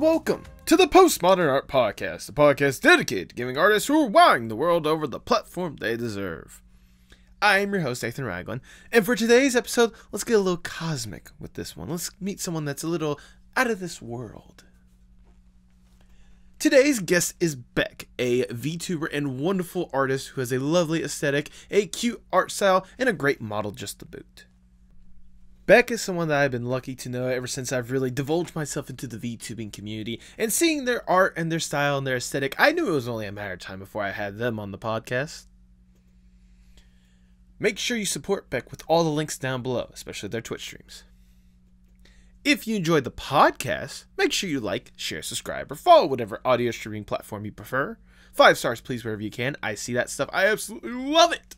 and welcome to the Postmodern Art Podcast, a podcast dedicated to giving artists who are wowing the world over the platform they deserve. I am your host, Nathan Ragland, and for today's episode, let's get a little cosmic with this one. Let's meet someone that's a little out of this world. Today's guest is Beck, a VTuber and wonderful artist who has a lovely aesthetic, a cute art style, and a great model just to boot. Beck is someone that I've been lucky to know ever since I've really divulged myself into the VTubing community, and seeing their art and their style and their aesthetic, I knew it was only a matter of time before I had them on the podcast. Make sure you support Beck with all the links down below, especially their Twitch streams. If you enjoyed the podcast, make sure you like, share, subscribe, or follow whatever audio streaming platform you prefer. 5 stars please wherever you can. I see that stuff. I absolutely love it!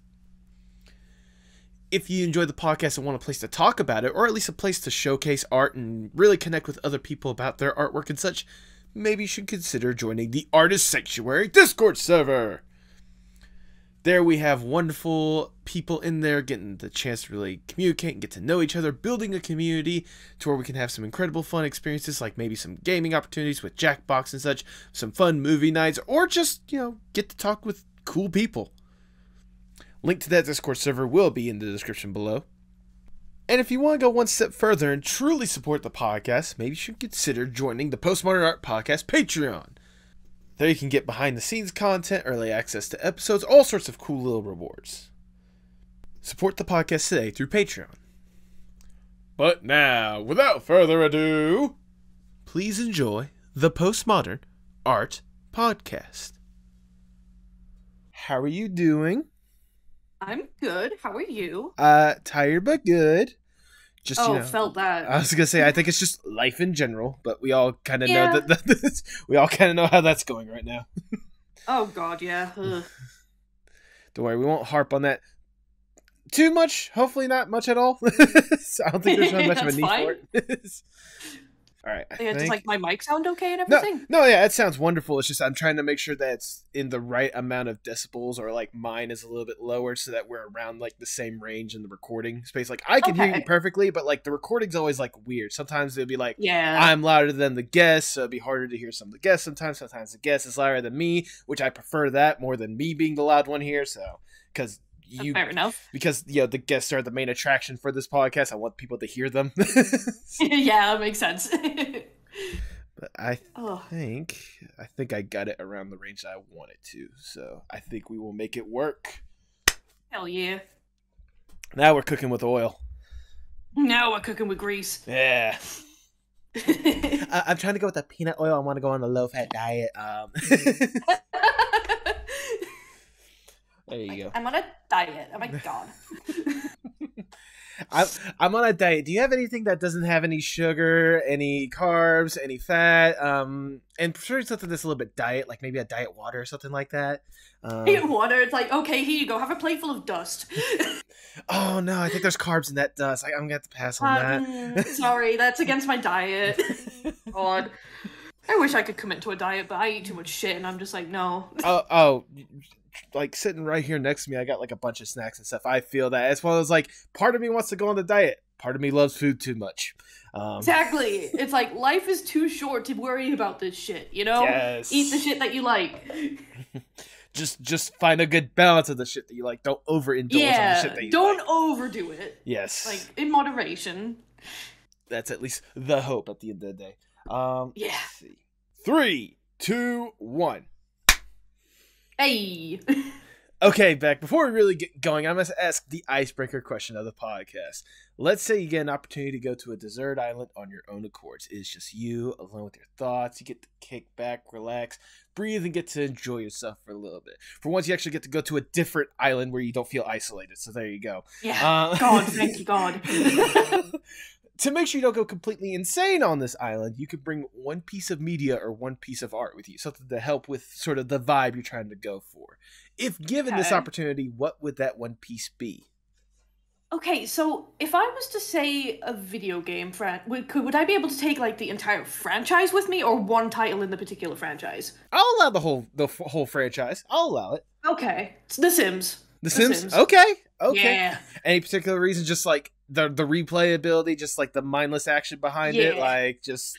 If you enjoy the podcast and want a place to talk about it, or at least a place to showcase art and really connect with other people about their artwork and such, maybe you should consider joining the Artist Sanctuary Discord server. There we have wonderful people in there getting the chance to really communicate and get to know each other, building a community to where we can have some incredible fun experiences, like maybe some gaming opportunities with Jackbox and such, some fun movie nights, or just, get to talk with cool people. Link to that Discord server will be in the description below. And if you want to go one step further and truly support the podcast, maybe you should consider joining the Postmodern Art Podcast Patreon. There you can get behind the scenes content, early access to episodes, all sorts of cool little rewards. Support the podcast today through Patreon. But now, without further ado, please enjoy the Postmodern Art Podcast. How are you doing? I'm good. How are you? Tired but good. Just felt that. I was gonna say I think it's just life in general, but we all kind of know that we all kind of know how that's going right now. Oh God, yeah. Ugh. Don't worry, we won't harp on that too much. Hopefully, not much at all. I don't think there's really much of a need for it. All right. Does my mic sound okay and everything? No, yeah, it sounds wonderful. It's just I'm trying to make sure that it's in the right amount of decibels, or like mine is a little bit lower, so that we're around like the same range in the recording space. Like I can hear you perfectly, but like the recording's always like weird. Sometimes it'll be like, I'm louder than the guest, so it'd be harder to hear some of the guests. Sometimes the guest is louder than me, which I prefer that more than me being the loud one here. So fair enough. Because the guests are the main attraction for this podcast. I want people to hear them. Yeah, that makes sense. But I think I got it around the range that I wanted to. So I think we will make it work. Hell yeah. Now we're cooking with oil. Now we're cooking with grease. Yeah. I'm trying to go with the peanut oil. I want to go on a low-fat diet. There you go. I'm on a diet. Oh my God. I'm on a diet. Do you have anything that doesn't have any sugar, any carbs, any fat? And prefer something that's a little bit diet, like maybe a diet water or something like that. Diet water? It's like, okay, here you go. Have a plate full of dust. Oh no, I think there's carbs in that dust. I'm gonna have to pass on that. Sorry, that's against my diet. God. I wish I could commit to a diet, but I eat too much shit, and I'm just like, no. Oh. Like sitting right here next to me, I got like a bunch of snacks and stuff. I feel that as well as like part of me wants to go on the diet, part of me loves food too much. Exactly. It's like life is too short to worry about this shit, Yes. Eat the shit that you like. just find a good balance of the shit that you like. Don't overindulge on the shit that you don't like. overdo it. Yes. Like in moderation. That's at least the hope at the end of the day. Yeah. Let's see. 3, 2, 1. Hey. Okay, Beck, before we really get going, I must ask the icebreaker question of the podcast. Let's say you get an opportunity to go to a desert island on your own accord. It's just you alone with your thoughts. You get to kick back, relax, breathe, and get to enjoy yourself for a little bit. For once, you actually get to go to a different island where you don't feel isolated. So there you go. Yeah. God, thank you, God. To make sure you don't go completely insane on this island, you could bring one piece of media or one piece of art with you, something to help with sort of the vibe you're trying to go for. If given this opportunity, what would that one piece be? Okay, so if I was to say a video game, would I be able to take like the entire franchise with me, or one title in the particular franchise? I'll allow the whole franchise. I'll allow it. Okay, it's The Sims. The Sims? Okay. Yeah. Any particular reason? Just like the replayability, just like the mindless action behind it, like just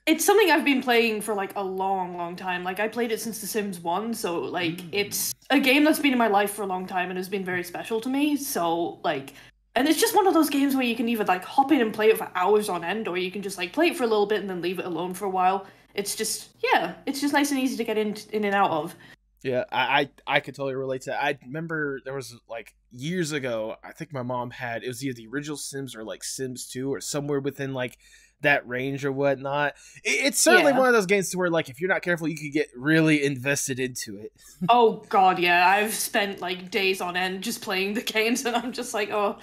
It's something I've been playing for like a long time. Like I played it since The Sims 1, so like it's a game that's been in my life for a long time and has been very special to me. So like, and it's just one of those games where you can either like hop in and play it for hours on end, or you can just like play it for a little bit and then leave it alone for a while. It's just, yeah, it's just nice and easy to get in and out of. Yeah, I could totally relate to that. I remember there was like years ago, I think my mom had, it was either the original Sims or like Sims 2 or somewhere within like that range or whatnot. It's certainly one of those games to where like if you're not careful, you could get really invested into it. Oh god, yeah, I've spent like days on end just playing the games, and I'm just like, oh,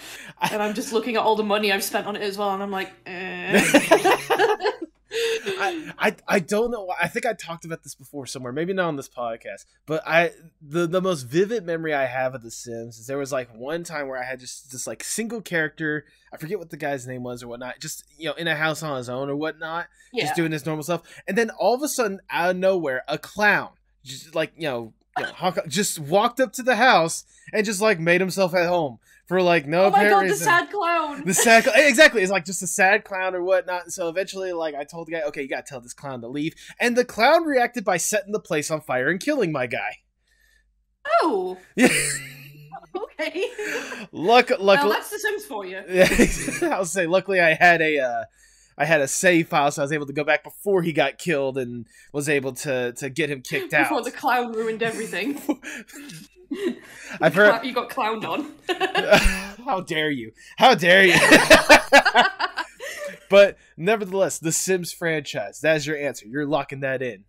and I'm just looking at all the money I've spent on it as well, and I'm like, I don't know. I think I talked about this before somewhere, maybe not on this podcast, but the most vivid memory I have of The Sims is there was like one time where I had just this like single character. I forget what the guy's name was or whatnot. Just, you know, in a house on his own or whatnot, just doing his normal stuff. And then all of a sudden, out of nowhere, a clown just like, just walked up to the house and just like made himself at home. For like no apparent reason. The sad clown. The sad clown. Exactly. It's like just a sad clown or whatnot. And so eventually, like, I told the guy, okay, you gotta tell this clown to leave. And the clown reacted by setting the place on fire and killing my guy. Oh. Yeah. Okay. Well, that's The Sims for you. Yeah, I'll say, luckily I had a save file, so I was able to go back before he got killed and was able to get him kicked out. Before the clown ruined everything. I've heard you got clowned on. How dare you? How dare you? But nevertheless, the Sims franchise, that's your answer. You're locking that in.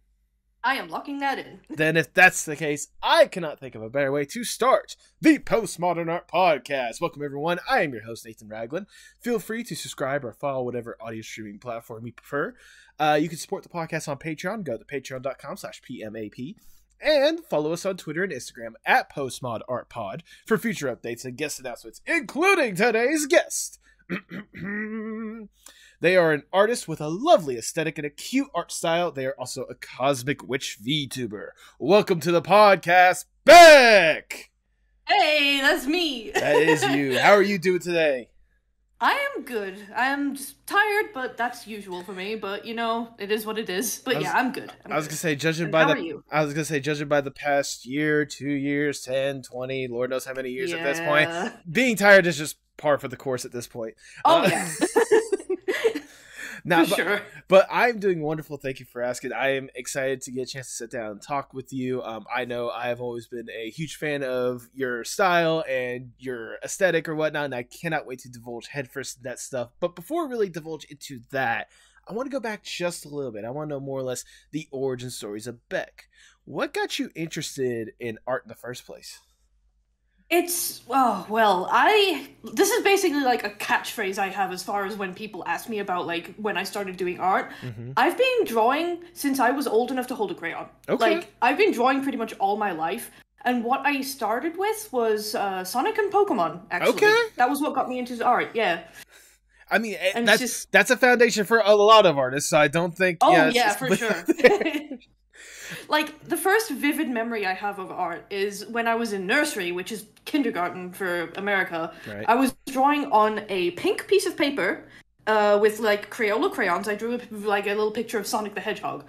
I am locking that in. Then if that's the case, I cannot think of a better way to start the Postmodern Art Podcast. Welcome everyone. I am your host, Nathan Ragland. Feel free to subscribe or follow whatever audio streaming platform you prefer. You can support the podcast on Patreon. Go to patreon.com/PMAP. And follow us on Twitter and Instagram at PostmodArtPod for future updates and guest announcements, including today's guest. They are an artist with a lovely aesthetic and a cute art style. They are also a cosmic witch VTuber. Welcome to the podcast, Beck! Hey, that's me! That is you. How are you doing today? I am good. I am just tired, but that's usual for me. But you know, it is what it is. But yeah, I'm good. I was gonna say, judging by the past year, 2 years, 10, 20, Lord knows how many years at this point, being tired is just par for the course at this point. Oh yeah. Sure. But I'm doing wonderful. Thank you for asking. I am excited to get a chance to sit down and talk with you. I know I have always been a huge fan of your style and your aesthetic or whatnot, and I cannot wait to divulge headfirst into that stuff. But before we really divulge into that, I want to go back just a little bit. I want to know more or less the origin stories of Beck. What got you interested in art in the first place? This is basically like a catchphrase I have as far as when people ask me about like when I started doing art. Mm-hmm. I've been drawing since I was old enough to hold a crayon. Okay. Like I've been drawing pretty much all my life. And what I started with was Sonic and Pokemon, actually. Okay. That was what got me into art, yeah. I mean, that's a foundation for a lot of artists, so I don't think... Oh, yeah, for sure. Like, the first vivid memory I have of art is when I was in nursery, which is kindergarten for America. Right. I was drawing on a pink piece of paper with, like, Crayola crayons. I drew, like, a little picture of Sonic the Hedgehog.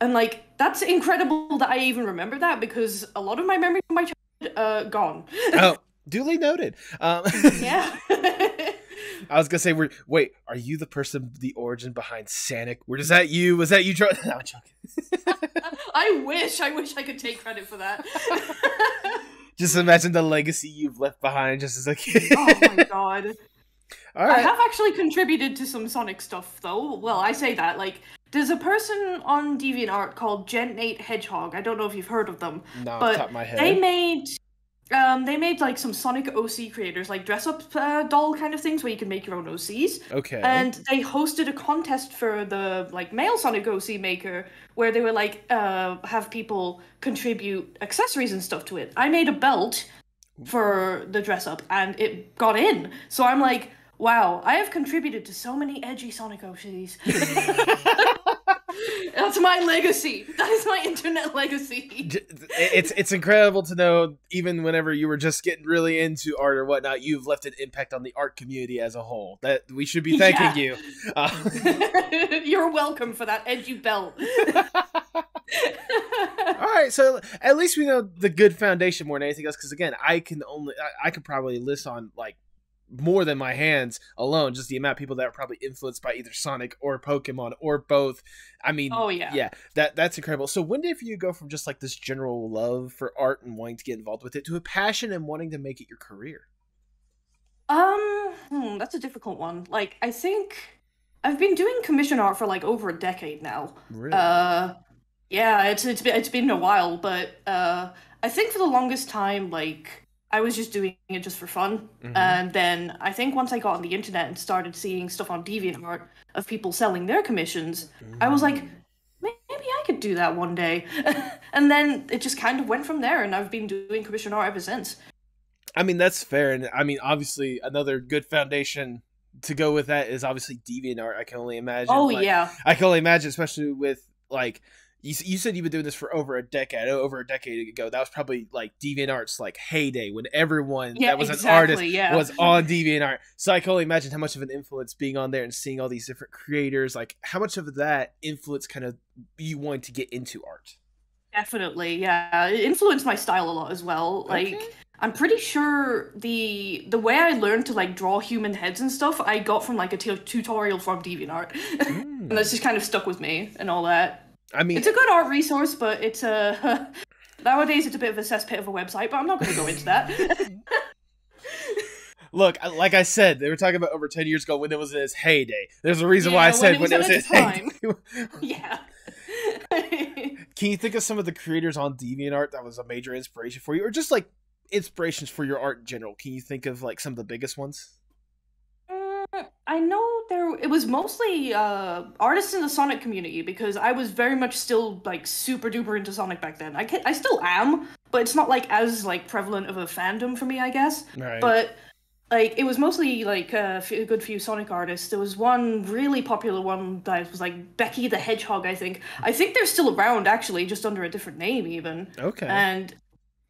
And, like, that's incredible that I even remember that, because a lot of my memories from my childhood, gone. Oh, duly noted. Yeah. I was gonna say, wait, are you the person, the origin behind Sonic? Was that you? Was that you? No, I'm joking. I wish I could take credit for that. Just imagine the legacy you've left behind just as a kid. Oh my god. All right. I have actually contributed to some Sonic stuff, though. Well, I say that, like, there's a person on DeviantArt called Gen8 Hedgehog. I don't know if you've heard of them. No, off the top of my head. They made like some Sonic OC creators, like dress-up doll kind of things where you can make your own OCs. Okay. And they hosted a contest for the like male Sonic OC maker where they were like have people contribute accessories and stuff to it. I made a belt for the dress-up and it got in. So I'm like, wow, I have contributed to so many edgy Sonic OCs. That's my legacy. That is my internet legacy. It's incredible to know, even whenever you were just getting really into art or whatnot, you've left an impact on the art community as a whole. That we should be thanking you. You're welcome for that edgy belt. All right, so at least we know the good foundation more than anything else. Because again, I could probably list on like more than my hands alone, just the amount of people that are probably influenced by either Sonic or Pokemon or both. I mean, oh yeah, that's incredible. So when did you go from just like this general love for art and wanting to get involved with it to a passion and wanting to make it your career? That's a difficult one. Like, I think I've been doing commission art for like over a decade now. Really? Yeah, it's been a while, but I think for the longest time, like, I was just doing it just for fun. And then I think once I got on the internet and started seeing stuff on DeviantArt of people selling their commissions, I was like, maybe I could do that one day. And then it just kind of went from there, and I've been doing commission art ever since. I mean, that's fair. And I mean, obviously, another good foundation to go with that is obviously DeviantArt. I can only imagine. Oh, yeah. I can only imagine, especially with, like, you said you've been doing this for over a decade. Over a decade ago, that was probably like DeviantArt's like heyday when everyone that was an artist was on DeviantArt. So I can only imagine how much of an influence being on there and seeing all these different creators, like how much of that influence kind of you wanting to get into art. Definitely, yeah. It influenced my style a lot as well. Like, okay. I'm pretty sure the way I learned to like draw human heads and stuff, I got from like a tutorial from DeviantArt, and that's just kind of stuck with me and all that. I mean, it's a good art resource, but it's nowadays it's a bit of a cesspit of a website. But I'm not going to go into that. Look, like I said, they were talking about over 10 years ago when it was in its heyday. There's a reason why I said when it was in its heyday. Yeah. Can you think of some of the creators on DeviantArt that was a major inspiration for you, or just like inspirations for your art in general? Can you think of like some of the biggest ones? I know it was mostly artists in the Sonic community, because I was very much still like super duper into Sonic back then. I still am, but it's not like as like prevalent of a fandom for me, I guess. Right. But like it was mostly like a good few Sonic artists. There was one really popular one that was like Becky the Hedgehog, I think. I think they're still around actually, just under a different name even. Okay. And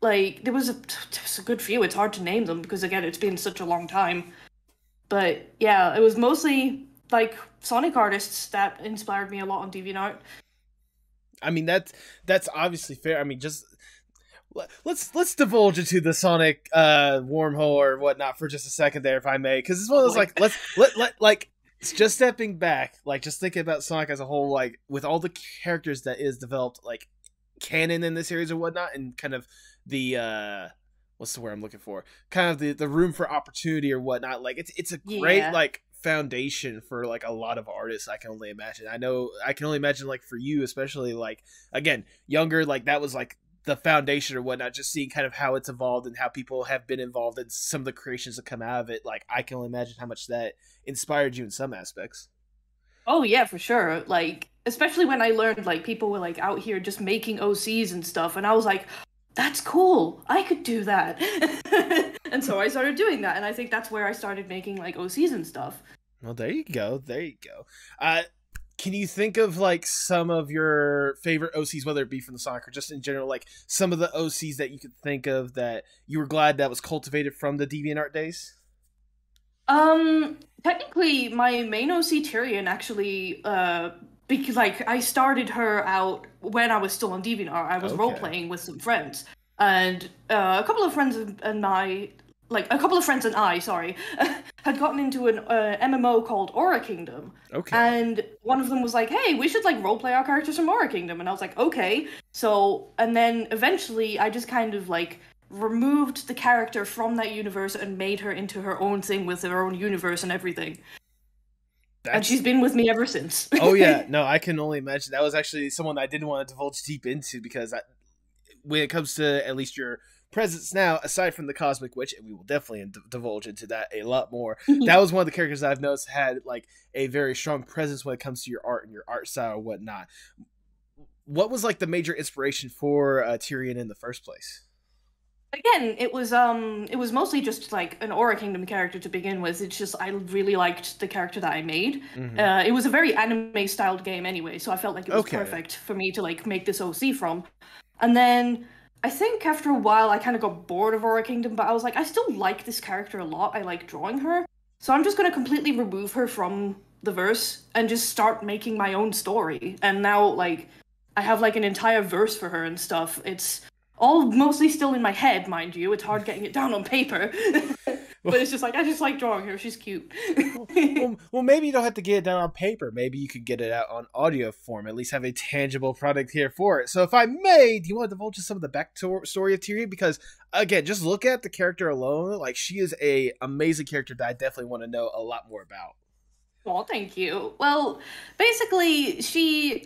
like there was a good few. It's hard to name them because again, it's been such a long time. But yeah, it was mostly like Sonic artists that inspired me a lot on DeviantArt. I mean, that's obviously fair. I mean, just let's divulge into the Sonic wormhole or whatnot for just a second there, if I may, because it's one of those like let like just stepping back, like just thinking about Sonic as a whole, like with all the characters that is developed, like canon in this series or whatnot, and kind of the what's the word I'm looking for? Kind of the room for opportunity or whatnot. Like it's a great like foundation for like a lot of artists. I can only imagine. I can only imagine like for you, especially like again younger, like that was like the foundation or whatnot. Just seeing kind of how it's evolved and how people have been involved in some of the creations that come out of it. Like I can only imagine how much that inspired you in some aspects. Oh yeah, for sure. Like especially when I learned like people were like out here just making OCs and stuff, and I was like, that's cool. I could do that. And so I started doing that. And I think that's where I started making like OCs and stuff. Well, there you go. There you go. Can you think of like some of your favorite OCs, whether it be from the Sonic or just in general, like some of the OCs that you could think of that you were glad that was cultivated from the DeviantArt days? Technically my main OC Tyrion actually, because like I started her out when I was still on DeviantArt. I was role playing with some friends, and a couple of friends and I, sorry, had gotten into an MMO called Aura Kingdom. Okay. And one of them was like, "Hey, we should like role play our characters from Aura Kingdom," and I was like, "Okay." So, and then eventually, I just kind of like removed the character from that universe and made her into her own thing with her own universe and everything. And she's been with me ever since. Oh yeah, no, I can only imagine. That was actually someone I didn't want to divulge deep into, because when it comes to at least your presence now, aside from the Cosmic Witch, and we will definitely divulge into that a lot more, that was one of the characters that I've noticed had like a very strong presence when it comes to your art and your art style and whatnot. What was like the major inspiration for Tyrion in the first place? again, it was mostly just like an Aura Kingdom character to begin with. It's just I really liked the character that I made. It was a very anime styled game anyway, so I felt like it was perfect for me to like make this OC from. And then I think after a while I kind of got bored of Aura Kingdom, but I was like, I still like this character a lot. I like drawing her. So I'm just gonna completely remove her from the verse and just start making my own story. And now like I have like an entire verse for her and stuff. It's all mostly still in my head, mind you. It's hard getting it down on paper. But it's just like, I just like drawing her. She's cute. well, maybe you don't have to get it down on paper. Maybe you could get it out on audio form. At least have a tangible product here for it. So if I may, do you want to divulge some of the backstory of Tyrion? Because, again, just look at the character alone. Like, she is a amazing character that I definitely want to know a lot more about. Well, thank you. Well, basically,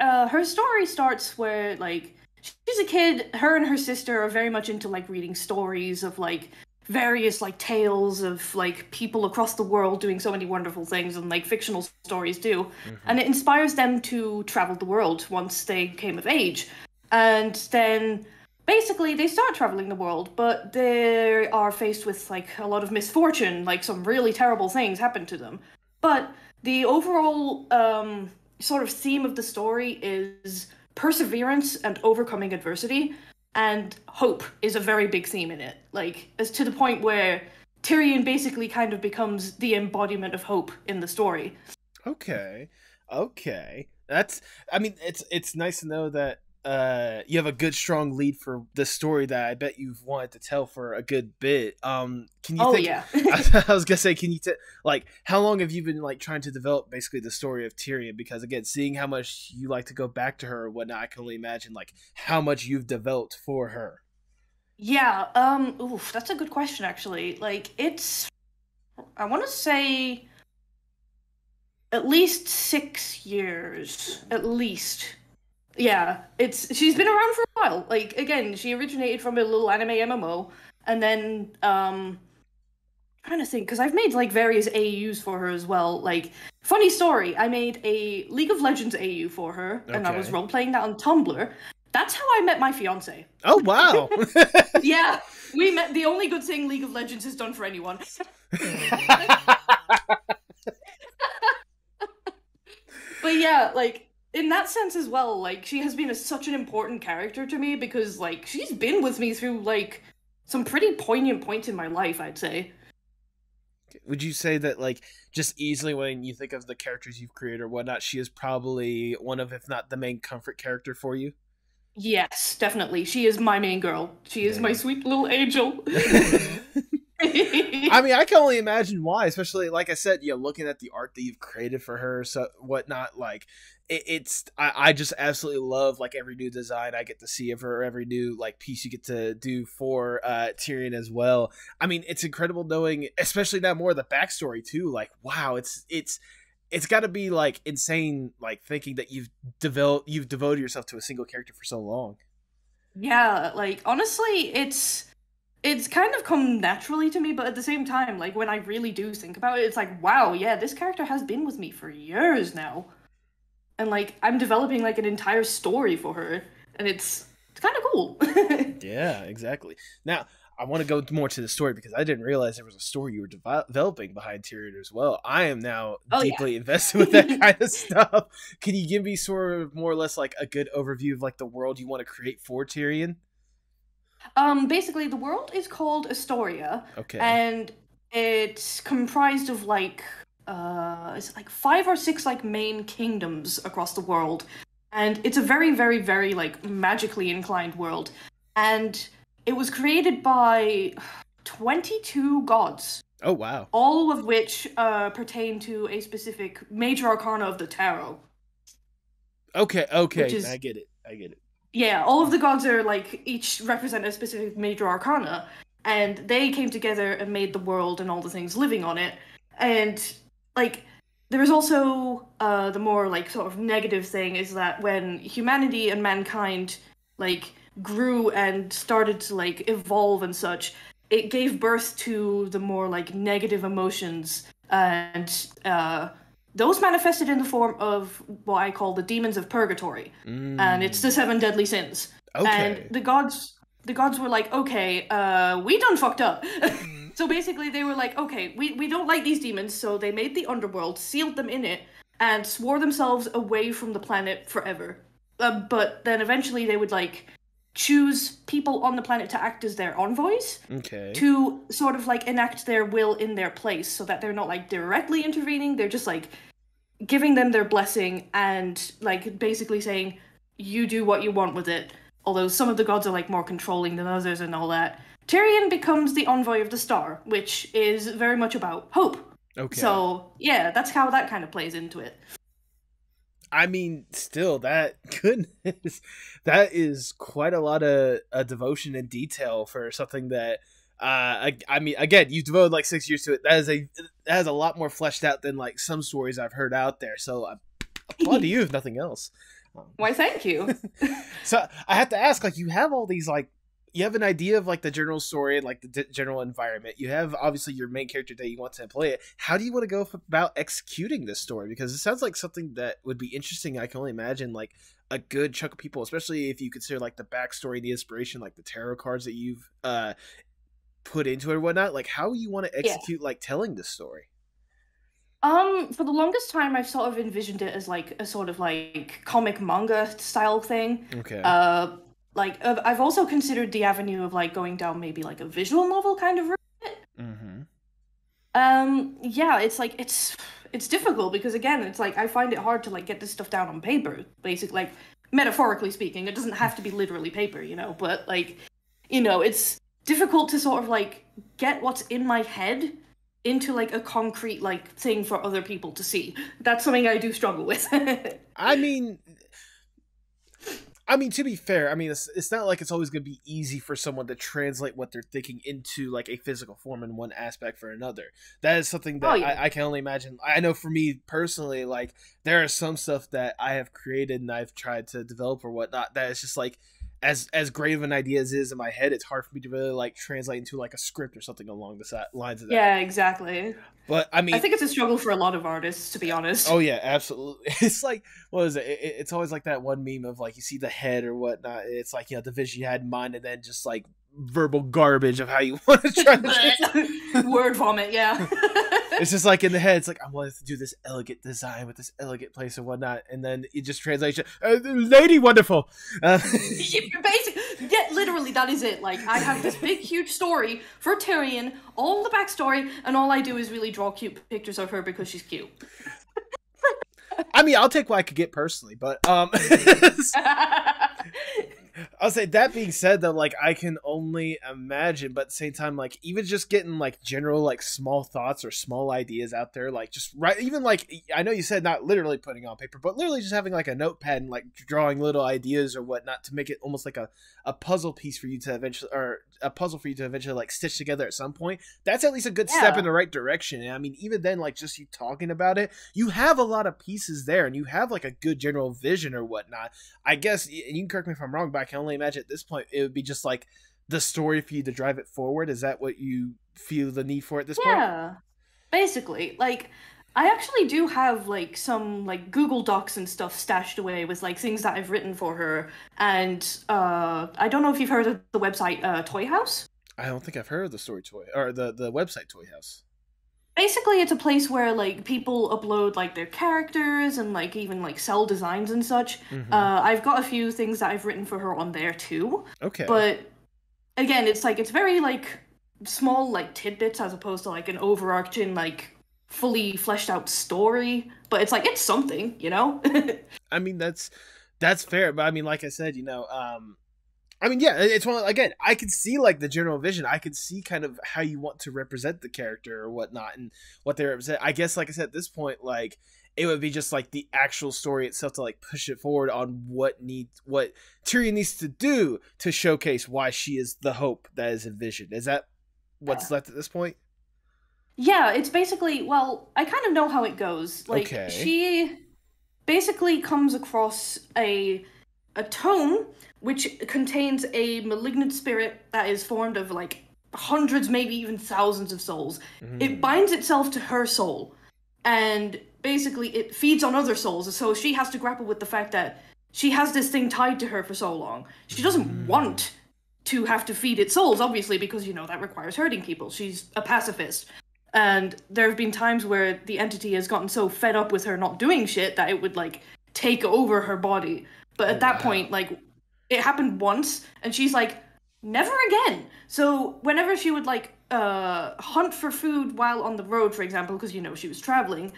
her story starts where, like, she's a kid. Her and her sister are very much into, like, reading stories of, like, various, like, tales of, like, people across the world doing so many wonderful things, and, like, fictional stories too. And it inspires them to travel the world once they came of age. And then, basically, they start traveling the world, but they are faced with, like, a lot of misfortune, like, some really terrible things happen to them. But the overall sort of theme of the story is perseverance and overcoming adversity, and hope is a very big theme in it. Like, as to the point where Tyrion basically kind of becomes the embodiment of hope in the story. Okay. I mean, it's nice to know that you have a good strong lead for the story that I bet you've wanted to tell for a good bit. Can you think, yeah. I was gonna say, can you like, how long have you been like trying to develop basically the story of Tyrion? Because again, seeing how much you like to go back to her or whatnot, I can only imagine like how much you've developed for her. Yeah, oof, that's a good question actually. Like, I want to say at least 6 years, at least. Yeah, she's been around for a while. Like, again, she originated from a little anime MMO, and then trying to think, because I've made like various AUs for her as well. Like, funny story, I made a League of Legends AU for her, and I was role playing that on Tumblr. That's how I met my fiance. Oh wow! Yeah, we met. The only good thing League of Legends has done for anyone. But yeah, like, in that sense as well, like, she has been such an important character to me because, like, she's been with me through, like, some pretty poignant points in my life, I'd say. Would you say that, like, just easily when you think of the characters you've created or whatnot, she is probably one of, if not the main comfort character for you? Yes, definitely. She is my main girl. She is my sweet little angel. I mean, I can only imagine why, especially like I said, looking at the art that you've created for her, so whatnot. Like, I just absolutely love like every new design I get to see of her, every new like piece you get to do for Tyrion as well. I mean, it's incredible knowing, especially now more of the backstory too. Like, wow, it's got to be like insane, like thinking that you've devoted yourself to a single character for so long. Yeah, like, honestly, it's kind of come naturally to me, but at the same time, like, when I really do think about it, it's like, wow, yeah, this character has been with me for years now. And, like, I'm developing, like, an entire story for her, and it's kind of cool. Yeah, exactly. Now, I want to go more to the story because I didn't realize there was a story you were developing behind Tyrion as well. I am now deeply invested with that kind of stuff. Can you give me sort of more or less, like, a good overview of, like, the world you want to create for Tyrion? Basically, the world is called Astoria. Okay. And it's comprised of, like, is it like 5 or 6, like, main kingdoms across the world. And it's a very, very, very, like, magically inclined world. And it was created by 22 gods. Oh, wow. All of which pertain to a specific major arcana of the tarot. Okay, I get it. Yeah, all of the gods are, like, each represent a specific major arcana, and they came together and made the world and all the things living on it. And, like, there is also the more, like, sort of negative thing is that when humanity and mankind, like, grew and started to, like, evolve and such, it gave birth to the more, like, negative emotions, and those manifested in the form of what I call the Demons of Purgatory. And it's the 7 deadly sins. Okay. And the gods the gods were like, okay, we done fucked up. So basically they were like, okay, we don't like these demons, so they made the underworld, sealed them in it, and swore themselves away from the planet forever. But then eventually they would like choose people on the planet to act as their envoys, to sort of like enact their will in their place, so that they're not like directly intervening, they're just like giving them their blessing and like basically saying, you do what you want with it. Although some of the gods are like more controlling than others and all that. Tyrion becomes the envoy of the star, which is very much about hope. Okay. So yeah, that's how that kind of plays into it. I mean, still, that goodness, that is quite a lot of devotion and detail for something that. I mean, again, you devoted like 6 years to it. That is a lot more fleshed out than like some stories I've heard out there. So I applaud to you, if nothing else. Why, thank you. So I have to ask, like, you have all these like. You have an idea of like the general story and like the general environment. You have obviously your main character that you want to play it. How do you want to go about executing this story? Because it sounds like something that would be interesting. I can only imagine like a good chunk of people, especially if you consider like the backstory, the inspiration, like the tarot cards that you've put into it or whatnot. Like how you want to execute like telling this story. For the longest time, I've sort of envisioned it as like a sort of like comic manga style thing. Okay. Like, I've also considered the avenue of, like, going down maybe, like, a visual novel kind of route. Yeah, it's, like, it's difficult because, again, it's, like, I find it hard to, like, get this stuff down on paper, basically, like, metaphorically speaking. It doesn't have to be literally paper, you know, but, like, you know, it's difficult to sort of, like, get what's in my head into, like, a concrete, like, thing for other people to see. That's something I do struggle with. I mean, to be fair, I mean, it's not like it's always going to be easy for someone to translate what they're thinking into, like, a physical form in one aspect for another. That is something that I can only imagine. I know for me personally, like, there are some stuff that I have created and I've tried to develop or whatnot that is just, like, as great of an idea as it is in my head, it's hard for me to really, like, translate into, like, a script or something along the lines of that. Yeah, exactly. But, I mean... I think it's a struggle for a lot of artists, to be honest. Oh, yeah, absolutely. It's like, what is it? It's always like that one meme of, like, you see the head or whatnot. It's like, you know, the vision you had in mind and then just, like, verbal garbage of how you want to try to... Word vomit, yeah. It's just like in the head, it's like, I wanted to do this elegant design with this elegant place and whatnot, and then it just translates, Lady Wonderful. Yeah, literally, that is it. Like, I have this big, huge story for Tyrion, all the backstory, and all I do is really draw cute pictures of her because she's cute. I mean, I'll take what I could get personally, but I'll say that being said, though, like, I can only imagine, but at the same time, like, even just getting, like, general, like, small thoughts or small ideas out there, like, just right, even, like, I know you said not literally putting on paper, but literally just having, like, a notepad and, like, drawing little ideas or whatnot to make it almost like a puzzle piece for you to eventually, or a puzzle for you to eventually, like, stitch together at some point. That's at least a good step in the right direction. And I mean, even then, like, just you talking about it, you have a lot of pieces there and you have, like, a good general vision or whatnot. I guess, and you can correct me if I'm wrong, but I can only imagine at this point it would be just like the story for you to drive it forward. Is that what you feel the need for at this point? Yeah, basically. Like, I actually do have like some like Google Docs and stuff stashed away with like things that I've written for her, and I don't know if you've heard of the website Toy House. I don't think I've heard of the story toy or the website Toy House. Basically, it's a place where, like, people upload, like, their characters and, like, even, like, sell designs and such. I've got a few things that I've written for her on there, too. Okay. But, again, it's, like, it's very, like, small, like, tidbits as opposed to, like, an overarching, like, fully fleshed out story. But it's, like, it's something, you know? I mean, that's fair. But, I mean, like I said, you know, I mean, yeah, it's one. Again, I can see like the general vision. I can see kind of how you want to represent the character or whatnot, and what they represent. I guess, like I said, at this point, like it would be just like the actual story itself to like push it forward on what Tyrion needs to do to showcase why she is the hope that is envisioned. Is that what's left at this point? Yeah, it's basically. Well, I kind of know how it goes. Like she basically comes across a tome which contains a malignant spirit that is formed of, like, hundreds, maybe even thousands of souls. It binds itself to her soul, and basically it feeds on other souls, so she has to grapple with the fact that she has this thing tied to her for so long. She doesn't want to have to feed its souls, obviously, because, you know, that requires hurting people. She's a pacifist. And there have been times where the entity has gotten so fed up with her not doing shit that it would, like, take over her body. But at that point, like, it happened once, and she's like, never again. So whenever she would, like, hunt for food while on the road, for example, because, you know, she was traveling,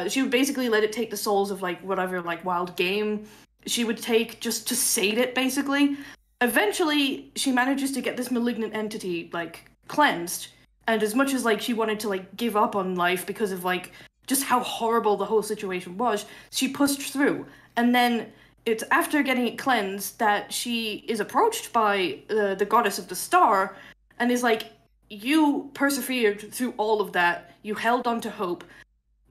she would basically let it take the souls of, like, whatever, like, wild game she would take just to sate it, basically. Eventually, she manages to get this malignant entity, like, cleansed. And as much as, like, she wanted to, like, give up on life because of, like, just how horrible the whole situation was, she pushed through. And then it's after getting it cleansed that she is approached by the goddess of the star and is like, you persevered through all of that. You held on to hope.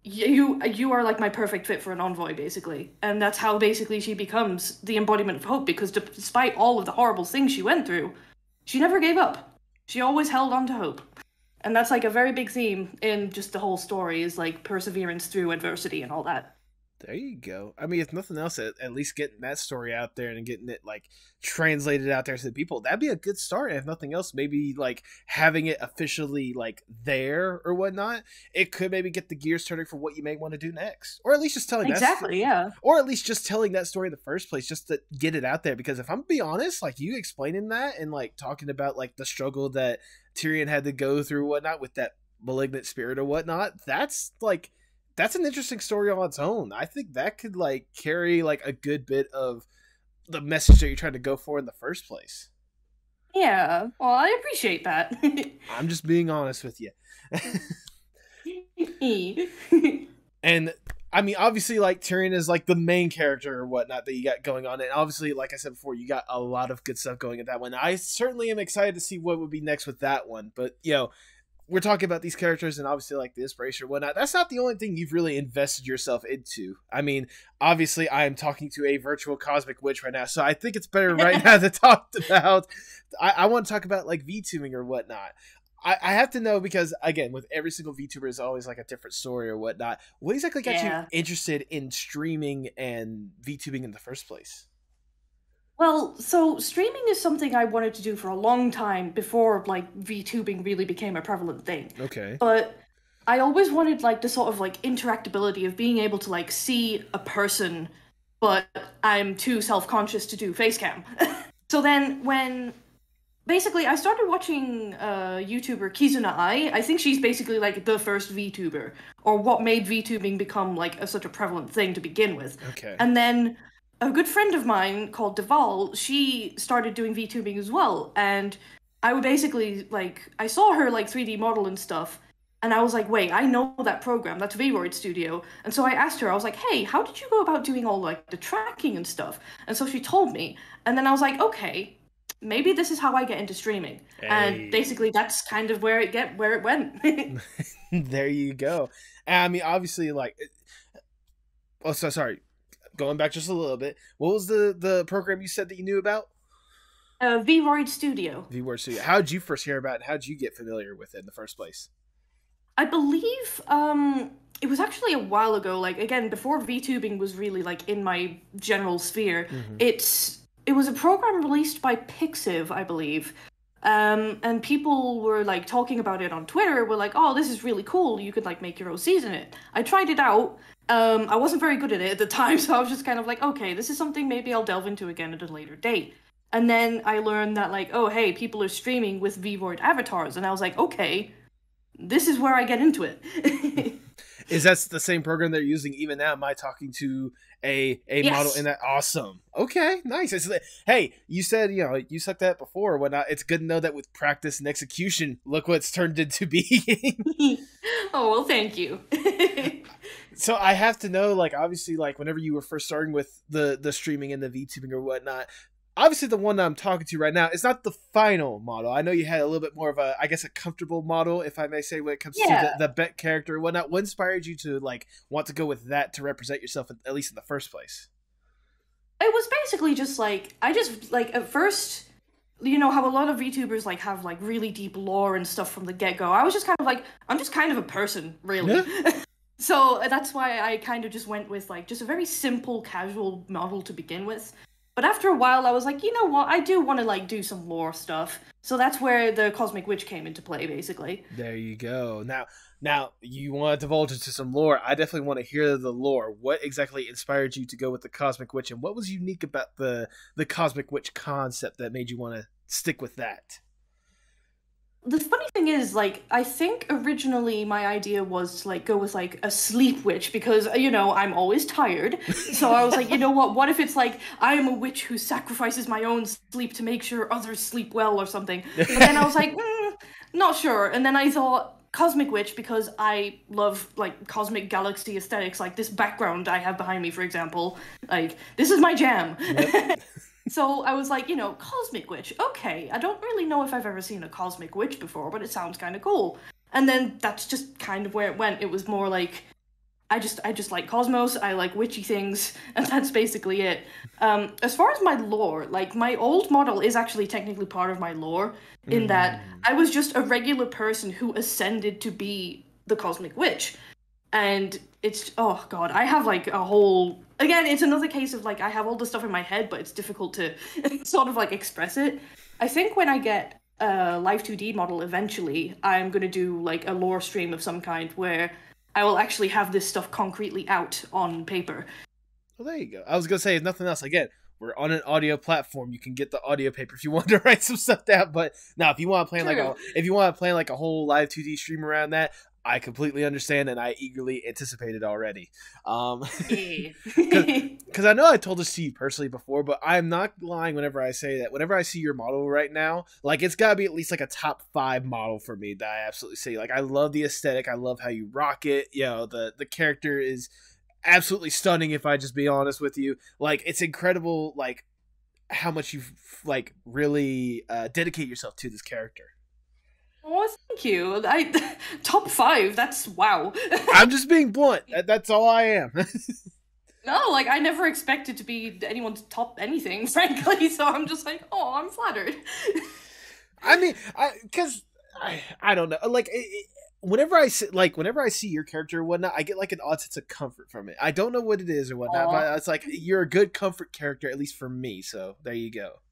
You are like my perfect fit for an envoy, basically. And that's how basically she becomes the embodiment of hope, because despite all of the horrible things she went through, she never gave up. She always held on to hope. And that's like a very big theme in just the whole story, is like perseverance through adversity and all that. There you go. I mean, if nothing else, at least getting that story out there and getting it, like, translated out there to the people, that'd be a good start. And if nothing else, maybe, like, having it officially, like, there or whatnot, it could maybe get the gears turning for what you may want to do next. Or at least just telling yeah. Or at least just telling that story in the first place, just to get it out there. Because if I'm be honest, like, you explaining that and, like, talking about, like, the struggle that Tyrion had to go through whatnot with that malignant spirit or whatnot, that's, like... That's an interesting story on its own. I think that could, like, carry, like, a good bit of the message that you're trying to go for in the first place. Yeah, well, I appreciate that. I'm just being honest with you. And, I mean, obviously, like, Tyrion is, like, the main character or whatnot that you got going on. And obviously, like I said before, you got a lot of good stuff going at that one. I certainly am excited to see what would be next with that one. But, you know... We're talking about these characters and obviously, like, the inspiration or whatnot. That's not the only thing you've really invested yourself into. I mean, obviously, I am talking to a virtual cosmic witch right now, so I think it's better right now to talk about... I want to talk about, like, VTubing or whatnot. I have to know, because, again, with every single VTuber is always, like, a different story or whatnot. What exactly got you interested in streaming and VTubing in the first place? Well, so streaming is something I wanted to do for a long time before, like, VTubing really became a prevalent thing. Okay. But I always wanted, like, the sort of, like, interactability of being able to, like, see a person, but I'm too self-conscious to do facecam. So then when... Basically, I started watching YouTuber Kizuna Ai. I think she's basically, like, the first VTuber, or what made VTubing become, like, such a prevalent thing to begin with. Okay. And then... a good friend of mine called Deval, she started doing VTubing as well, and I would basically, like, I saw her, like, 3D model and stuff, and I was like, wait, I know that program, that's VRoid Studio, and so I asked her, I was like, hey, how did you go about doing all, like, the tracking and stuff? And so she told me, and then I was like, okay, maybe this is how I get into streaming. Hey. And basically that's kind of where it went. There you go. And I mean, obviously, like, oh, so sorry. Going back just a little bit, what was the program you said that you knew about? VRoid Studio. VRoid Studio. How did you first hear about it? How did you get familiar with it in the first place? I believe it was actually a while ago. Like, again, before VTubing was really, like, in my general sphere. Mm-hmm. It was a program released by Pixiv, I believe. And people were, like, talking about it on Twitter. Were like, oh, this is really cool. You could, like, make your own season it. I tried it out. I wasn't very good at it at the time, so I was just kind of like, okay, this is something maybe I'll delve into again at a later date. And then I learned that, like, oh, hey, people are streaming with VRoid avatars. And I was like, okay, this is where I get into it. Is that the same program they're using even now? Am I talking to a yes. model in that? Awesome. Okay, nice. Hey, you said, you know, you sucked at before or whatnot. It's good to know that with practice and execution, look what it's turned into being. Oh, well, thank you. So I have to know, like, obviously, like, whenever you were first starting with the streaming and the VTubing or whatnot, obviously the one that I'm talking to right now is not the final model. I know you had a little bit more of a, I guess, a comfortable model, if I may say, when it comes to the Beck character or whatnot. What inspired you to, like, want to go with that to represent yourself, at least in the first place? It was basically just, like, I just, like, at first, you know how a lot of VTubers, like, have, like, really deep lore and stuff from the get-go. I was just kind of like, I'm just kind of a person, really. Yeah. So that's why I kind of just went with, like, just a very simple, casual model to begin with. But after a while, I was like, you know what? I do want to like do some lore stuff. So that's where the Cosmic Witch came into play, basically. There you go. Now you want to divulge into some lore. I definitely want to hear the lore. What exactly inspired you to go with the Cosmic Witch, and what was unique about the Cosmic Witch concept that made you want to stick with that? The funny thing is, like, I think originally my idea was to, like, go with, like, a sleep witch because, you know, I'm always tired. So I was like, you know what if it's, like, I am a witch who sacrifices my own sleep to make sure others sleep well or something. But then I was like, not sure. And then I thought Cosmic Witch because I love, like, cosmic galaxy aesthetics. Like, this background I have behind me, for example. Like, this is my jam. Yep. So I was like, you know, Cosmic Witch, okay. I don't really know if I've ever seen a Cosmic Witch before, but it sounds kind of cool. And then that's just kind of where it went. It was more like, I just like cosmos, I like witchy things, and that's basically it. As far as my lore, like, my old model is actually technically part of my lore, in that I was just a regular person who ascended to be the Cosmic Witch. And it's, oh god, I have like a whole, again, it's another case of like, I have all the stuff in my head, but it's difficult to sort of like express it. I think when I get a Live 2D model eventually, I'm going to do like a lore stream of some kind where I will actually have this stuff concretely out on paper. Well, there you go. I was going to say, if nothing else, again, we're on an audio platform. You can get the audio paper if you want to write some stuff down. But now, if you want to plan like a whole live 2D stream around that, I completely understand, and I eagerly anticipate it already. Because I know I told this to you personally before, but I'm not lying whenever I say that. Whenever I see your model right now, like, it's got to be at least like a top 5 model for me that I absolutely see. Like, I love the aesthetic. I love how you rock it. You know, the character is absolutely stunning, if I just be honest with you. Like, it's incredible, like, how much you like really dedicate yourself to this character. Oh, thank you. Top 5, that's wow. I'm just being blunt. That's all I am. No, like, I never expected to be anyone's top anything, frankly, so I'm just like, oh, I'm flattered. I mean, I don't know. Like, whenever I see your character or whatnot, I get like an odd sense of comfort from it. I don't know what it is or whatnot, but it's like, you're a good comfort character, at least for me, so there you go.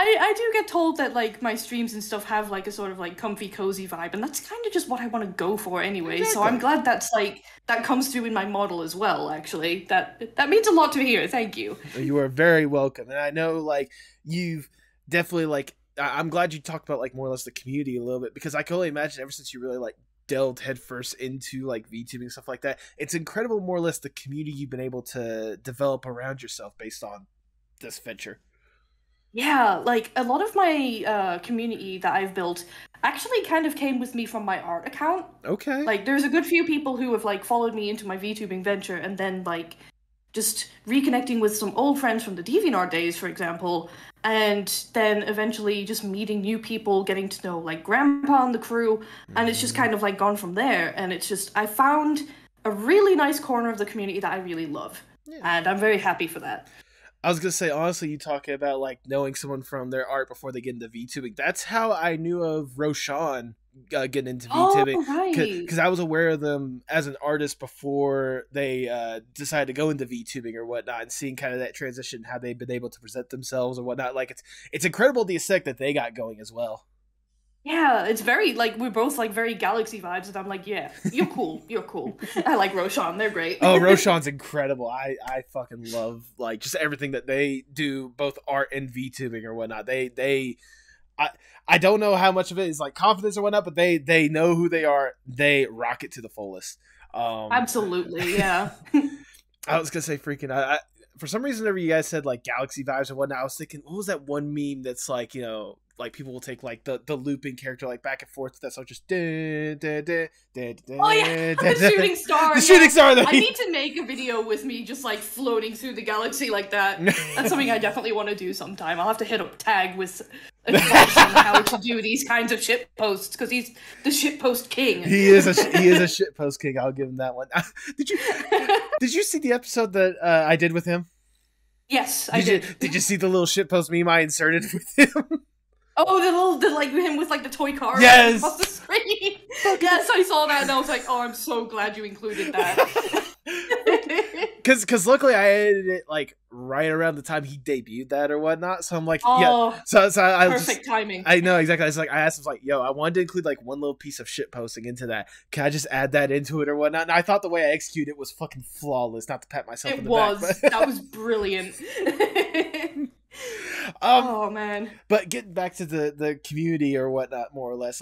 I do get told that, like, my streams and stuff have, like, a sort of, like, comfy, cozy vibe, and that's kind of just what I want to go for anyway, exactly. So I'm glad that's, like, that comes through in my model as well, actually. That means a lot to hear, thank you. You are very welcome, and I know, like, you've definitely, like, I'm glad you talked about, like, more or less the community a little bit, because I can only imagine ever since you really, like, delved headfirst into, like, VTubing and stuff like that, it's incredible more or less the community you've been able to develop around yourself based on this venture. Yeah, like, a lot of my community that I've built actually kind of came with me from my art account. Okay. Like, there's a good few people who have, like, followed me into my VTubing venture, and then, like, just reconnecting with some old friends from the DeviantArt days, for example, and then eventually just meeting new people, getting to know, like, Grandpa and the crew, and it's just kind of, like, gone from there, and it's just, I found a really nice corner of the community that I really love, and I'm very happy for that. I was going to say, honestly, you talking about, like, knowing someone from their art before they get into VTubing. That's how I knew of Roshan getting into VTubing. Oh, right. Because I was aware of them as an artist before they decided to go into VTubing or whatnot, and seeing kind of that transition, how they've been able to present themselves or whatnot. Like, it's incredible the aesthetic that they got going as well. Yeah, it's very, like, we're both, like, very galaxy vibes, and I'm like, yeah, you're cool, you're cool. I like Roshan, they're great. Oh, Roshan's incredible. I fucking love, like, just everything that they do, both art and VTubing or whatnot. I don't know how much of it is, like, confidence or whatnot, but they know who they are. They rock it to the fullest. Absolutely, yeah. I was gonna say, freaking, I for some reason, whenever you guys said, like, galaxy vibes and whatnot, I was thinking, what was that one meme that's, like, you know, like, people will take, like, the looping character, like, back and forth. That's all just. Oh yeah, the shooting star. The shooting star. I need to make a video with me just, like, floating through the galaxy like that. That's something I definitely want to do sometime. I'll have to hit a tag with advice on how to do these kinds of shit posts, because he's the shit post king. He is a shit post king. I'll give him that one. Did you see the episode that I did with him? Yes, I did. Did you see the little shit post meme I inserted with him? Oh, the like him with, like, the toy car yes! across the screen. Yes, I saw that and I was like, oh, I'm so glad you included that. Because luckily I edited it, like, right around the time he debuted that or whatnot. So I'm like, oh, yeah. So I perfect timing. I know exactly. I asked him like, yo, I wanted to include like one little piece of shit posting into that. Can I just add that into it or whatnot? And I thought the way I executed it was fucking flawless. Not to pat myself in the back. But That was brilliant. Oh man. But getting back to the community or whatnot, more or less,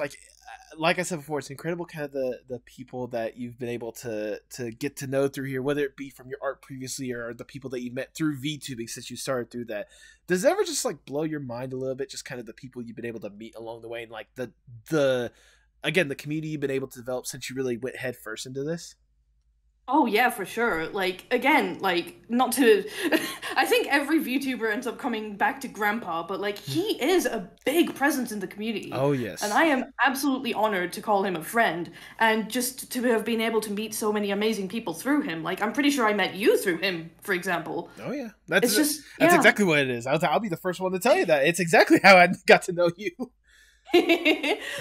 like I said before, it's incredible kind of the people that you've been able to get to know through here, whether it be from your art previously or the people that you met through VTubing since you started through that. Does it ever just like blow your mind a little bit, just kind of the people you've been able to meet along the way, and like the community you've been able to develop since you really went head first into this? Oh yeah, for sure. Like again, like not to I think every VTuber ends up coming back to Grandpa, but like he is a big presence in the community. Oh yes. And I am absolutely honored to call him a friend and just to have been able to meet so many amazing people through him. Like I'm pretty sure I met you through him, for example. Oh yeah. That's exactly what it is. I'll be the first one to tell you that. It's exactly how I got to know you.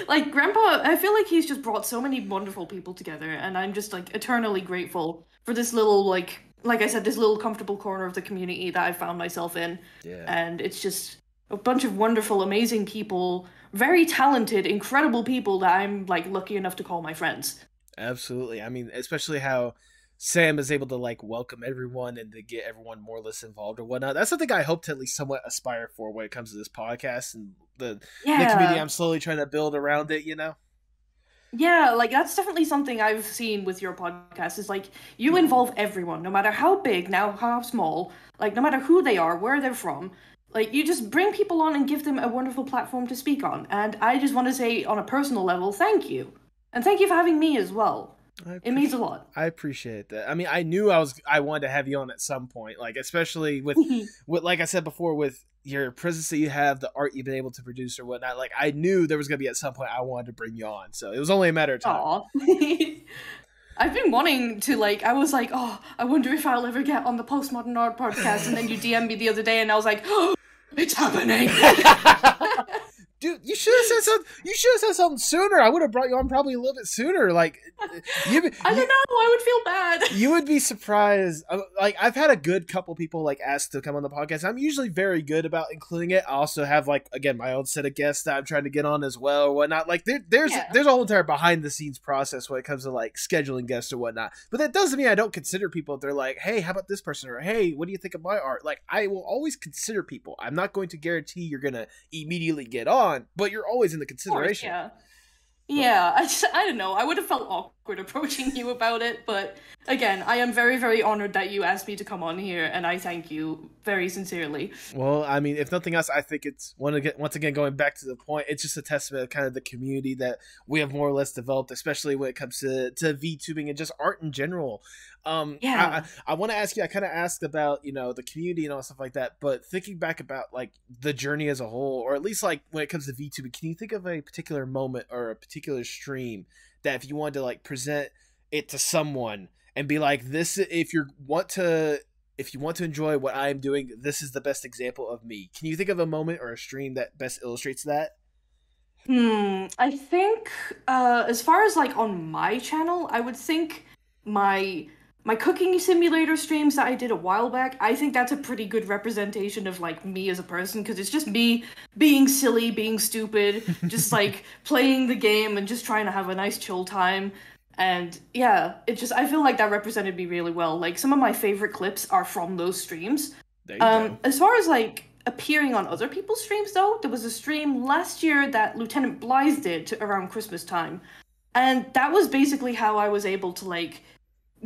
Like Grandpa, I feel like he's just brought so many wonderful people together, and I'm just like eternally grateful for this little like I said, this little comfortable corner of the community that I found myself in. Yeah. And it's just a bunch of wonderful, amazing people, very talented, incredible people that I'm like lucky enough to call my friends. Absolutely. I mean, especially how Sam is able to like welcome everyone and to get everyone more or less involved or whatnot. That's something I hope to at least somewhat aspire for when it comes to this podcast and the community I'm slowly trying to build around it, you know? Yeah, like that's definitely something I've seen with your podcast is like you involve everyone, no matter how big, now how small, like no matter who they are, where they're from. Like you just bring people on and give them a wonderful platform to speak on. And I just want to say on a personal level, thank you. And thank you for having me as well. It means a lot. I appreciate that. I mean, I knew I wanted to have you on at some point, like especially with like I said before, with your presence that you have, the art you've been able to produce or whatnot. Like I knew there was gonna be at some point I wanted to bring you on, so it was only a matter of time. Aww. I've been wanting to like. I was like, oh, I wonder if I'll ever get on the Postmodern Art podcast, and then you DM'd me the other day, and I was like, oh, it's happening. Dude, you should have said something. You should have said something sooner. I would have brought you on probably a little bit sooner. Like, I don't know. I would feel bad. You would be surprised. Like, I've had a good couple people like ask to come on the podcast. I'm usually very good about including it. I also have like again my own set of guests that I'm trying to get on as well or whatnot. Like, there's a whole entire behind the scenes process when it comes to like scheduling guests or whatnot. But that doesn't mean I don't consider people if they're like, hey, how about this person, or hey, what do you think of my art? Like, I will always consider people. I'm not going to guarantee you're gonna immediately get on. But you're always in the consideration. Course, yeah. I don't know. I would have felt awkward approaching you about it, but again, I am very, very honored that you asked me to come on here, and I thank you very sincerely. Well, I mean, if nothing else, I think it's once again going back to the point. It's just a testament of kind of the community that we have more or less developed, especially when it comes to VTubing and just art in general. I want to ask you. I kind of asked about the community and all stuff like that, but thinking back about like the journey as a whole, or at least like when it comes to VTubing, can you think of a particular moment or a particular stream that if you wanted to like present it to someone and be like, this, if you want to enjoy what I'm doing, this is the best example of me. Can you think of a moment or a stream that best illustrates that? I think as far as like on my channel, I would think my cooking simulator streams that I did a while back, I think that's a pretty good representation of like me as a person, because it's just me being silly, being stupid, just like playing the game and just trying to have a nice chill time. And yeah, I feel like that represented me really well. Like some of my favorite clips are from those streams. There you go. As far as like appearing on other people's streams though, there was a stream last year that Lieutenant Blythe did around Christmas time. And that was basically how I was able to like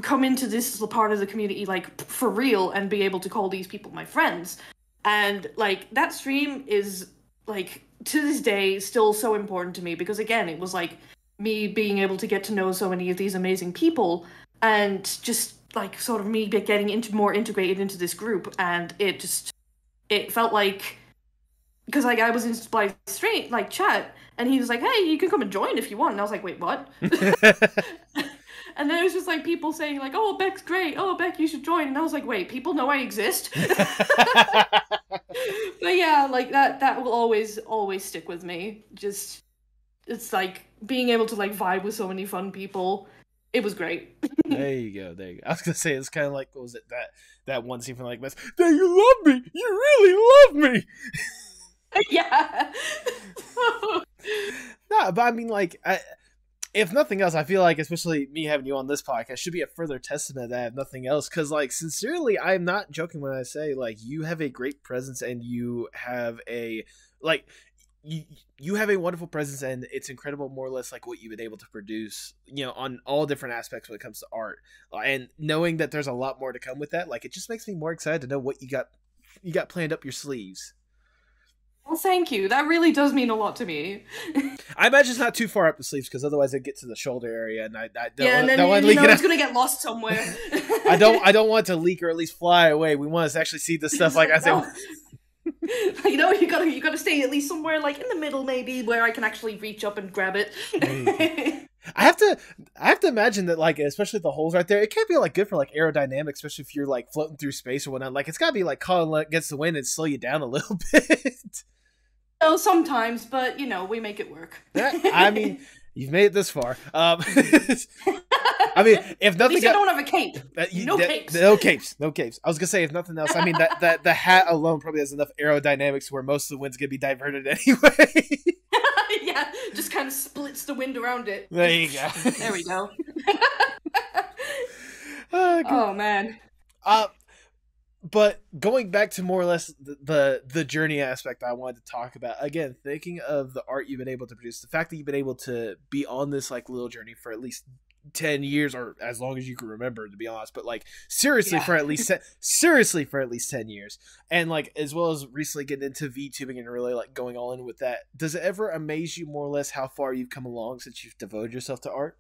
come into this part of the community like for real and be able to call these people my friends. And like that stream is like to this day still so important to me, because again, it was like me being able to get to know so many of these amazing people and just like sort of me getting more integrated into this group. And it felt like, because like I was in Blythe's straight like chat and he was like, hey, you can come and join if you want, and I was like, wait, what? And then it was just like people saying like, oh, Beck's great. Oh, Beck, you should join. And I was like, wait, people know I exist? But yeah, like that will always stick with me. Just, it's like being able to like vibe with so many fun people it was great. There you go. There you go. I was gonna say it's kind of like, what was it, that one scene from like Mess? That you love me. You really love me. Yeah. No, but I mean, like, if nothing else, I feel like, especially me having you on this podcast, should be a further testament that, if nothing else, because, like, sincerely, I'm not joking when I say, like, you have a great presence and you have a, like, you have a wonderful presence, and it's incredible, more or less, like, what you've been able to produce, you know, on all different aspects when it comes to art. And knowing that there's a lot more to come with that, like, it just makes me more excited to know what you got planned up your sleeves. Well, thank you. That really does mean a lot to me. I imagine it's not too far up the sleeves, because otherwise it gets to the shoulder area, and I don't, yeah, and then want to leak it. It's gonna get lost somewhere. I don't want to leak or at least fly away. We want to actually see this stuff. Like I said, you know, you gotta stay at least somewhere like in the middle, maybe, where I can actually reach up and grab it. I have to imagine that, like, especially the holes right there, it can't be like good for like aerodynamics, especially if you're like floating through space or whatnot. Like, it's gotta be like caught against the wind and slow you down a little bit. Oh, sometimes, but you know, we make it work. I mean, you've made it this far. I mean, if nothing, at least I don't have a cape. No capes. No capes. I was gonna say, if nothing else, I mean, that the hat alone probably has enough aerodynamics where most of the wind's gonna be diverted anyway. Yeah, just kind of splits the wind around it. There you go. There we go. Oh man. But going back to more or less the journey aspect I wanted to talk about, again, thinking of the art you've been able to produce, the fact that you've been able to be on this like little journey for at least 10 years, or as long as you can remember, to be honest, but like seriously for at least 10 years, and like as well as recently getting into VTubing and really like going all in with that, does it ever amaze you more or less how far you've come along since you've devoted yourself to art?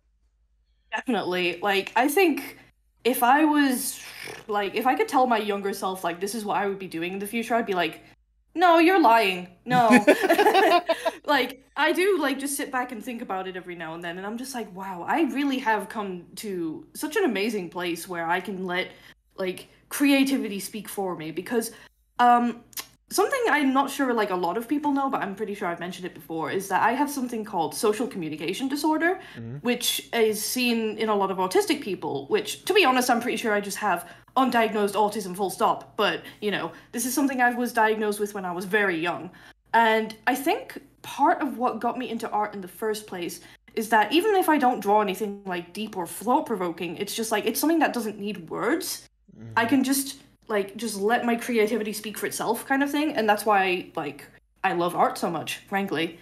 Definitely. Like, I think if I could tell my younger self, like, this is what I would be doing in the future, I'd be like, no, you're lying. No. Like, I do, like, just sit back and think about it every now and then, and I'm just like, wow, I really have come to such an amazing place where I can let, like, creativity speak for me, because, something I'm not sure, like, a lot of people know, but I'm pretty sure I've mentioned it before, is that I have something called social communication disorder, which is seen in a lot of autistic people, which, to be honest, I'm pretty sure I just have undiagnosed autism, full stop. But, you know, this is something I was diagnosed with when I was very young. And I think part of what got me into art in the first place is that even if I don't draw anything, like, deep or thought-provoking, it's just, like, it's something that doesn't need words. I can just let my creativity speak for itself, kind of thing, and that's why, like, I love art so much, frankly.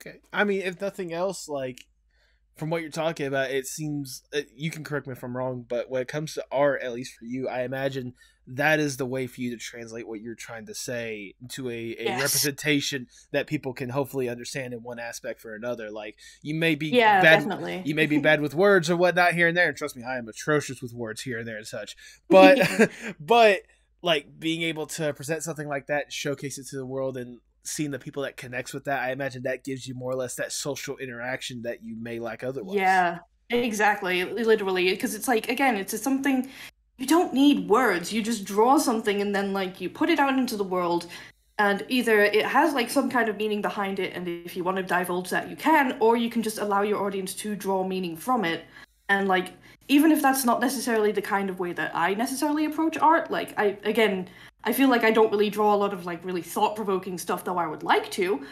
Okay. I mean, if nothing else, like, from what you're talking about, it seems, you can correct me if I'm wrong, but when it comes to art, at least for you, I imagine that is the way for you to translate what you're trying to say to a representation that people can hopefully understand in one aspect or another. Like, you may be bad, definitely. You may be bad with words or whatnot here and there, and trust me, I am atrocious with words here and there and such. But but like being able to present something like that, showcase it to the world, and seeing the people that connects with that, I imagine that gives you more or less that social interaction that you may lack otherwise. Yeah, exactly, literally, because it's like, again, it's just something. You don't need words. You just draw something and then, like, you put it out into the world, and either it has, like, some kind of meaning behind it, and if you want to divulge that, you can, or you can just allow your audience to draw meaning from it. And, like, even if that's not necessarily the kind of way that I necessarily approach art, like, I feel like I don't really draw a lot of, like, really thought-provoking stuff, though I would like to.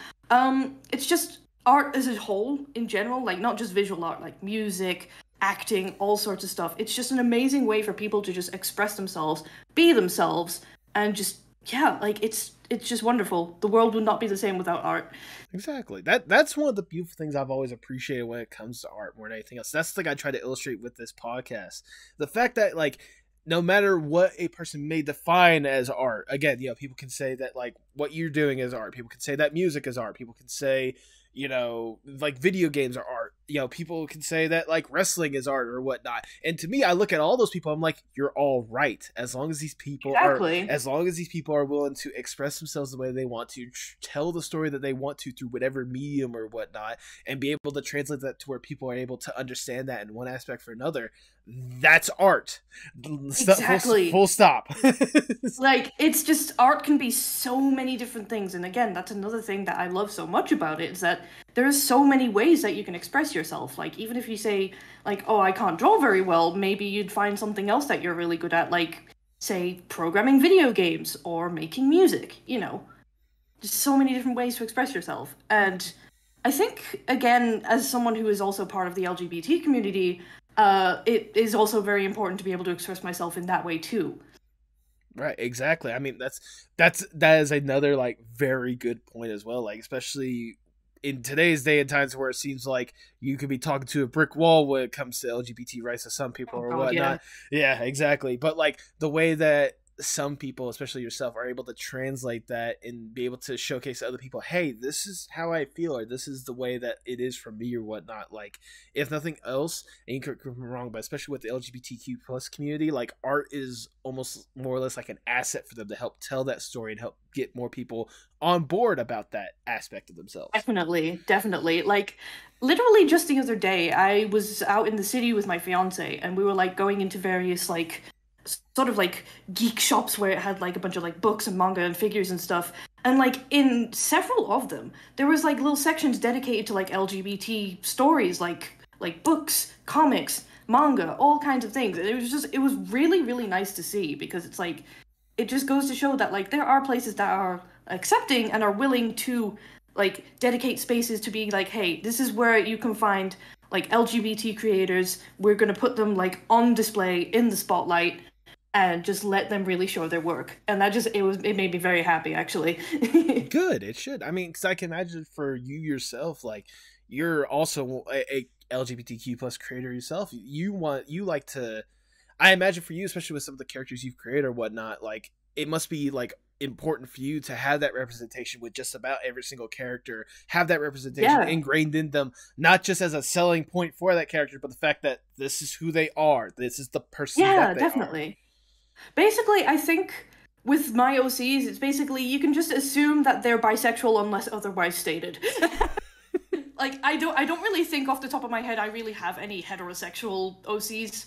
It's just art as a whole, in general, like, not just visual art, like music, acting, all sorts of stuff. It's just an amazing way for people to just express themselves, be themselves, and just, yeah, like, it's just wonderful. The world would not be the same without art. Exactly. That's one of the beautiful things I've always appreciated when it comes to art more than anything else. That's the thing I try to illustrate with this podcast. The fact that, like, no matter what a person may define as art, again, you know, people can say that, like, what you're doing is art. People can say that music is art. People can say, you know, like, video games are art. You know, people can say that, like, wrestling is art or whatnot. And to me, I look at all those people, I'm like, you're all right. As long as these people are willing to express themselves the way they want to, tell the story that they want to through whatever medium or whatnot, and be able to translate that to where people are able to understand that in one aspect for another, that's art. Exactly. Full stop. Like, it's just, art can be so many different things. And again, that's another thing that I love so much about it, is that there's so many ways that you can express yourself. Like, even if you say, like, oh, I can't draw very well, maybe you'd find something else that you're really good at, like, say, programming video games or making music, you know. There's so many different ways to express yourself. And I think, again, as someone who is also part of the LGBT community, it is also very important to be able to express myself in that way too. Right, exactly. I mean, that is another like very good point as well. Like, especially in today's day and times where it seems like you could be talking to a brick wall when it comes to LGBT rights to some people or whatnot. Yeah, exactly. But like the way that some people, especially yourself, are able to translate that and be able to showcase to other people, hey, this is how I feel, or this is the way that it is for me or whatnot. Like, if nothing else, and you could be wrong, but especially with the LGBTQ plus community, like, art is almost more or less like an asset for them to help tell that story and help get more people on board about that aspect of themselves. Definitely. Like, literally just the other day, I was out in the city with my fiance, and we were like going into various like sort of like geek shops where it had like a bunch of like books and manga and figures and stuff, and like in several of them there was like little sections dedicated to like LGBT stories, like books, comics, manga, all kinds of things. And it was really, really nice to see, because it's like, it just goes to show that like there are places that are accepting and are willing to like dedicate spaces to being like, hey, this is where you can find like LGBT creators. We're going to put them like on display in the spotlight and just let them really show their work. And that just, it made me very happy, actually. Good, it should. I mean, because I can imagine for you yourself, like, you're also a LGBTQ plus creator yourself. You like to, I imagine for you, especially with some of the characters you've created or whatnot, like, it must be like important for you to have that representation with just about every single character, have that representation ingrained in them, not just as a selling point for that character, but the fact that this is who they are, this is the person that they definitely are. Basically, I think with my OCs, it's basically you can just assume that they're bisexual unless otherwise stated. Like, I don't really think off the top of my head I really have any heterosexual OCs.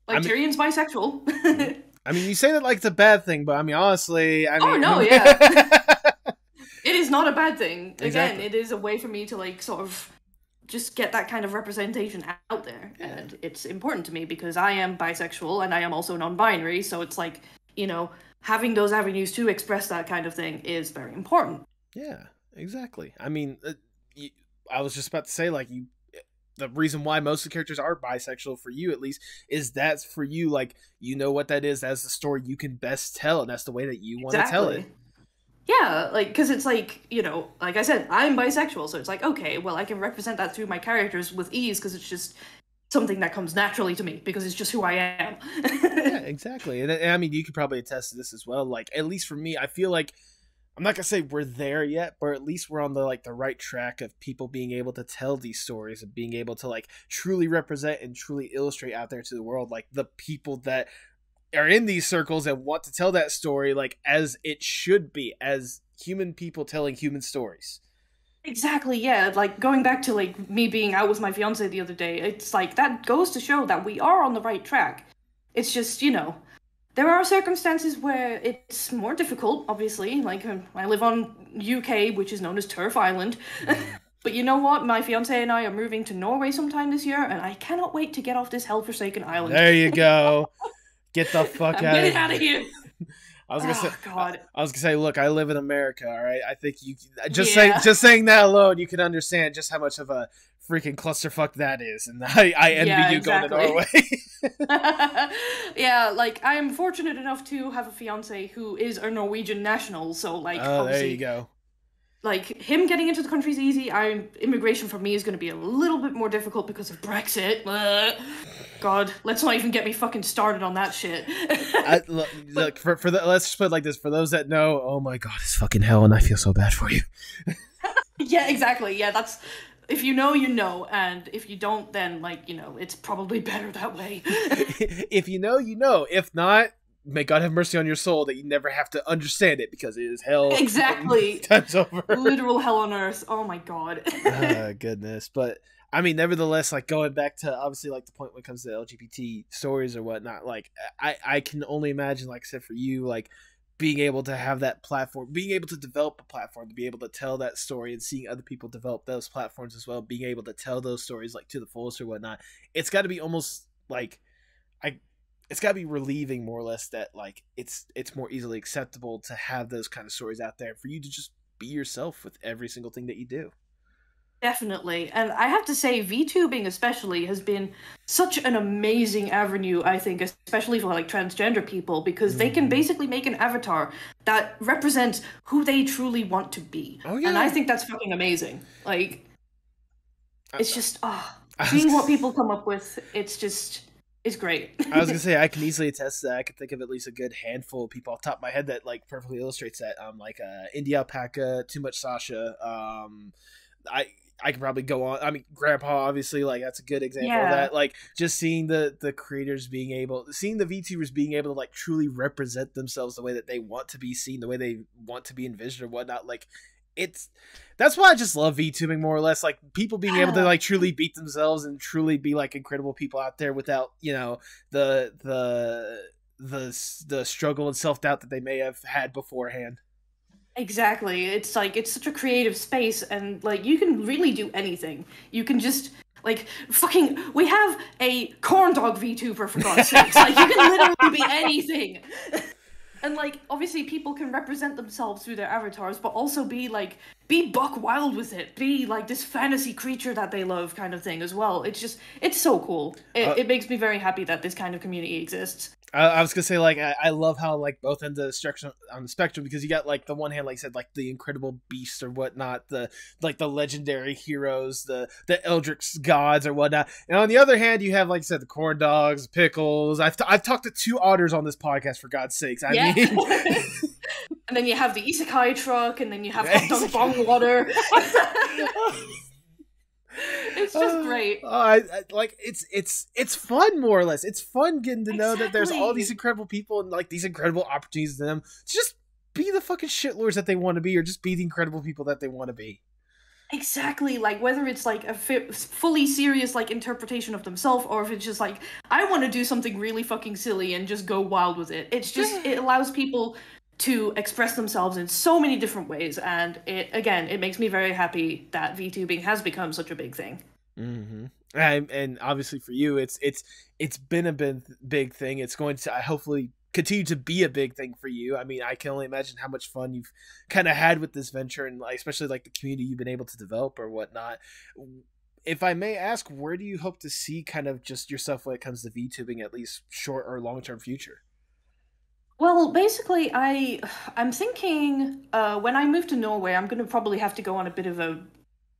Like, Tyrion's bisexual. I mean, you say that like it's a bad thing, but I mean, honestly, it is not a bad thing. Again, it is a way for me to like sort of just get that kind of representation out there. Yeah. And it's important to me because I am bisexual and I am also non-binary, so it's like, you know, having those avenues to express that kind of thing is very important. Yeah, exactly. I mean, I was just about to say, like, the reason why most of the characters are bisexual, for you at least, is that's for you, like, you know what that is, that's the story you can best tell, and that's the way that you want to tell it. Yeah, like, because it's like, you know, like I said, I'm bisexual, so it's like, okay, well, I can represent that through my characters with ease, because it's just something that comes naturally to me, because it's just who I am. Yeah, exactly. And I mean, you could probably attest to this as well. Like, at least for me, I feel like, I'm not gonna say we're there yet, but at least we're on the like the right track of people being able to tell these stories and being able to like truly represent and truly illustrate out there to the world, like the people that are in these circles and want to tell that story like as it should be, as human people telling human stories. Exactly, yeah. Like, going back to like me being out with my fiance the other day, it's like that goes to show that we are on the right track. It's just, you know, there are circumstances where it's more difficult, obviously. Like, I live on UK, which is known as Turf Island. But you know what? My fiance and I are moving to Norway sometime this year, and I cannot wait to get off this hell-forsaken island. There you go. Get the fuck out of here. Get it out of here. I was gonna say, God. I was gonna say, look, I live in America, all right. I think you just saying that alone, you can understand just how much of a freaking clusterfuck that is, and I envy you going to Norway. Yeah, like, I'm fortunate enough to have a fiance who is a Norwegian national, so like, there you go. Like, him getting into the country is easy. Immigration for me is going to be a little bit more difficult because of Brexit. God, let's not even get me fucking started on that shit. Look, let's just put it like this. For those that know, oh my God, it's fucking hell, and I feel so bad for you. Yeah, exactly. Yeah, that's... If you know, you know, and if you don't, then, like, you know, it's probably better that way. If you know, you know. If not, may God have mercy on your soul that you never have to understand it, because it is hell. Exactly. Times over. Literal hell on earth. Oh my God. Goodness. But I mean, nevertheless, like, going back to obviously like the point when it comes to LGBT stories or whatnot, like I can only imagine, like I said, for you, like being able to have that platform, being able to develop a platform, to be able to tell that story, and seeing other people develop those platforms as well, being able to tell those stories like to the fullest or whatnot, it's got to be almost like it's got to be relieving more or less that like it's more easily acceptable to have those kind of stories out there for you to just be yourself with every single thing that you do. Definitely. And I have to say, VTubing especially has been such an amazing avenue, I think, especially for like transgender people, because they can basically make an avatar that represents who they truly want to be. Oh, yeah. And I think that's fucking amazing. Like, it's just, seeing what people come up with, it's great. I was gonna say, I can easily attest to that. I can think of at least a good handful of people off the top of my head that like perfectly illustrates that. Like Indie Alpaca, Too Much Sasha, I could probably go on. I mean, Grandpa, obviously, like that's a good example of that. Like just seeing the creators being able, seeing the VTubers being able to like truly represent themselves the way that they want to be seen, the way they want to be envisioned or whatnot. Like that's why I just love VTubing more or less. Like people being able to like truly beat themselves and truly be like incredible people out there without, you know, the struggle and self-doubt that they may have had beforehand. Exactly. It's like, it's such a creative space, and like you can really do anything. You can just like fucking, we have a corn dog VTuber, for God's sakes. Like you can literally be anything. And like obviously people can represent themselves through their avatars, but also be buck wild with it. Be like this fantasy creature that they love kind of thing as well. It's so cool. It makes me very happy that this kind of community exists. I was gonna say, like, I love how like both ends of on the spectrum, because you got like the one hand, like I said, like the incredible beasts or whatnot, the legendary heroes, the Eldritch gods or whatnot, and on the other hand, you have, like I said, the corn dogs, pickles. I've talked to 2 otters on this podcast, for God's sakes. I mean, and then you have the isekai truck, and then you have hot dog bong water. It's just great. Like it's fun, more or less. It's fun getting to know that there's all these incredible people and like these incredible opportunities to them to just be the fucking shitlords that they want to be, or just be the incredible people that they want to be. Exactly, like whether it's like a fully serious like interpretation of themselves, or if it's just like, I want to do something really fucking silly and just go wild with it. It's just, it allows people to express themselves in so many different ways, and it makes me very happy that VTubing has become such a big thing. Mm-hmm. And obviously for you, it's been a big thing. It's going to hopefully continue to be a big thing for you. I mean, I can only imagine how much fun you've kind of had with this venture, and like, especially like the community you've been able to develop or whatnot. If I may ask, where do you hope to see kind of just yourself when it comes to VTubing, at least short or long-term future? Well, basically, I'm thinking when I move to Norway, I'm going to probably have to go on a bit of a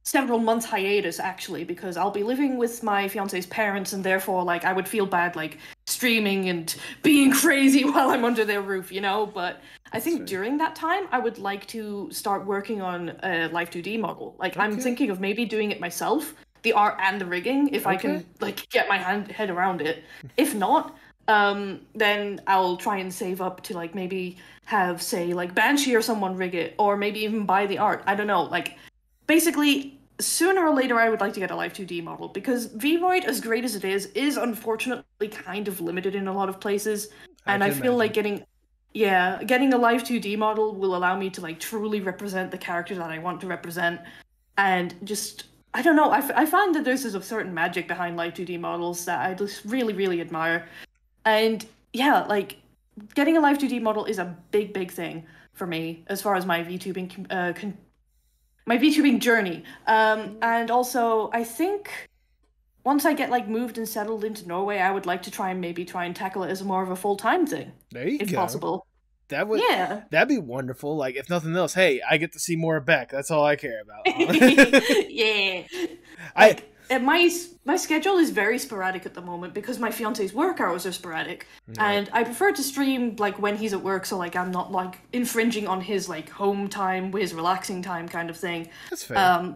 several month hiatus, actually, because I'll be living with my fiance's parents, and therefore, like, I would feel bad, like, streaming and being crazy while I'm under their roof, you know? But I think during that time, I would like to start working on a Live 2D model. Like, I'm thinking of maybe doing it myself, the art and the rigging, if I can, like, get my head around it. If not, then I'll try and save up to like maybe have, say, like Banshee or someone rig it, or maybe even buy the art. I don't know. Like, basically, sooner or later I would like to get a Live 2D model, because VRoid, as great as it is unfortunately kind of limited in a lot of places, and I feel like getting a Live 2D model will allow me to like truly represent the character that I want to represent, and just, I don't know, I find that there's a certain magic behind Live 2D models that I just really, really admire. And yeah, like, getting a Live 2D model is a big thing for me as far as my VTubing my VTubing journey. And also, I think once I get like moved and settled into Norway, I would like to try and tackle it as more of a full-time thing. There you go. If possible. That'd be wonderful. Like, if nothing else, hey, I get to see more of Beck. That's all I care about. Yeah. Like, my schedule is very sporadic at the moment because my fiance's work hours are sporadic, and I prefer to stream like when he's at work, so like I'm not like infringing on his like home time, his relaxing time kind of thing. That's fair.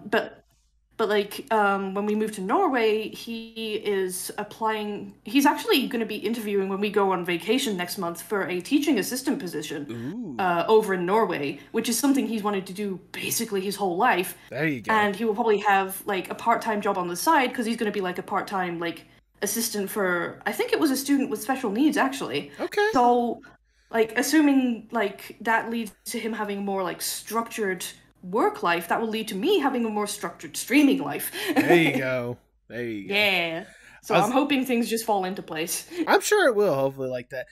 But like when we move to Norway, he is applying. He's actually going to be interviewing when we go on vacation next month for a teaching assistant position over in Norway, which is something he's wanted to do basically his whole life. There you go. And he will probably have like a part-time job on the side, because he's going to be like a part-time like assistant for, I think it was a student with special needs actually. Okay. So like assuming like that leads to him having a more like structured work life, that will lead to me having a more structured streaming life. There you go. There you go. Yeah. So I'm hoping things just fall into place. I'm sure it will, hopefully, like that.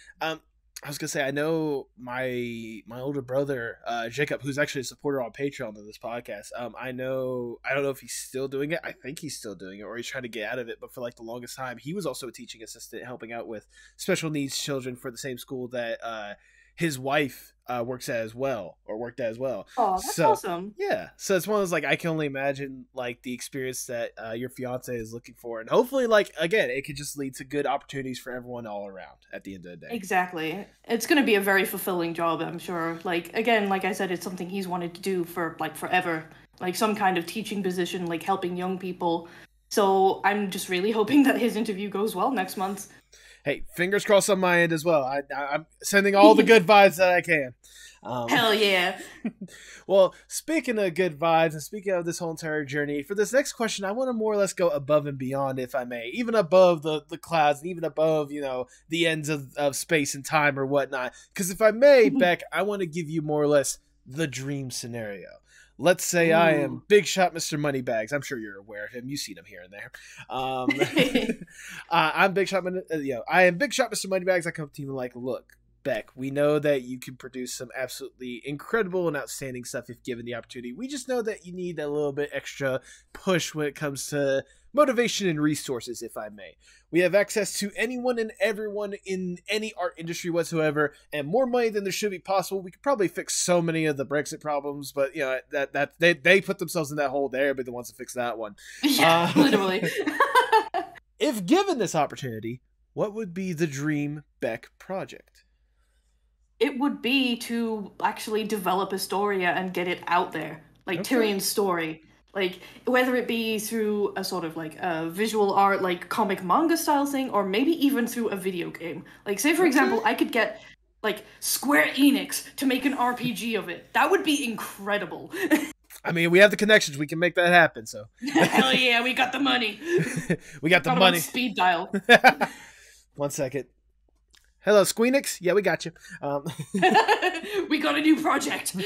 I was gonna say, I know my older brother, Jacob, who's actually a supporter on Patreon of this podcast. I don't know if he's still doing it. I think he's still doing it, or he's trying to get out of it. But for like the longest time, he was also a teaching assistant, helping out with special needs children for the same school that his wife worked at as well. Oh, that's awesome. Yeah, so it's one of those, like, I can only imagine like the experience that your fiance is looking for, and hopefully, like, again, it could just lead to good opportunities for everyone all around at the end of the day. Exactly. It's going to be a very fulfilling job, I'm sure. Like, again, like I said, it's something he's wanted to do for like forever, like some kind of teaching position, like helping young people. So I'm just really hoping that his interview goes well next month. Hey, fingers crossed on my end as well. I'm sending all the good vibes that I can. Hell yeah. Well, speaking of good vibes and speaking of this whole entire journey, for this next question, I want to more or less go above and beyond, if I may, even above the clouds, and even above, you know, the ends of space and time or whatnot. Because if I may, Beck, I want to give you more or less the dream scenario. Let's say I am Big Shot Mr. Moneybags. I'm sure you're aware of him. You've seen him here and there. I'm Big Shot. I am Big Shot Mr. Moneybags. I come to you and like, look, Beck, we know that you can produce some absolutely incredible and outstanding stuff if given the opportunity. We just know that you need a little bit extra push when it comes to motivation and resources, if I may. We have access to anyone and everyone in any art industry whatsoever, and more money than there should be possible. We could probably fix so many of the Brexit problems, but you know that they put themselves in that hole. They'll be the ones to fix that one. Yeah, literally. If given this opportunity, what would be the dream Beck project? It would be to actually develop Astoria and get it out there, like Tyrion's story. Like, whether it be through a sort of, like, a visual art, like, comic manga style thing, or maybe even through a video game. Like, say, for example, I could get, like, Square Enix to make an RPG of it. That would be incredible. I mean, we have the connections. We can make that happen, so. Hell yeah, we got the money. We got the money. Speed dial. 1 second. Hello, Squeenix? Yeah, we got you. We got a new project.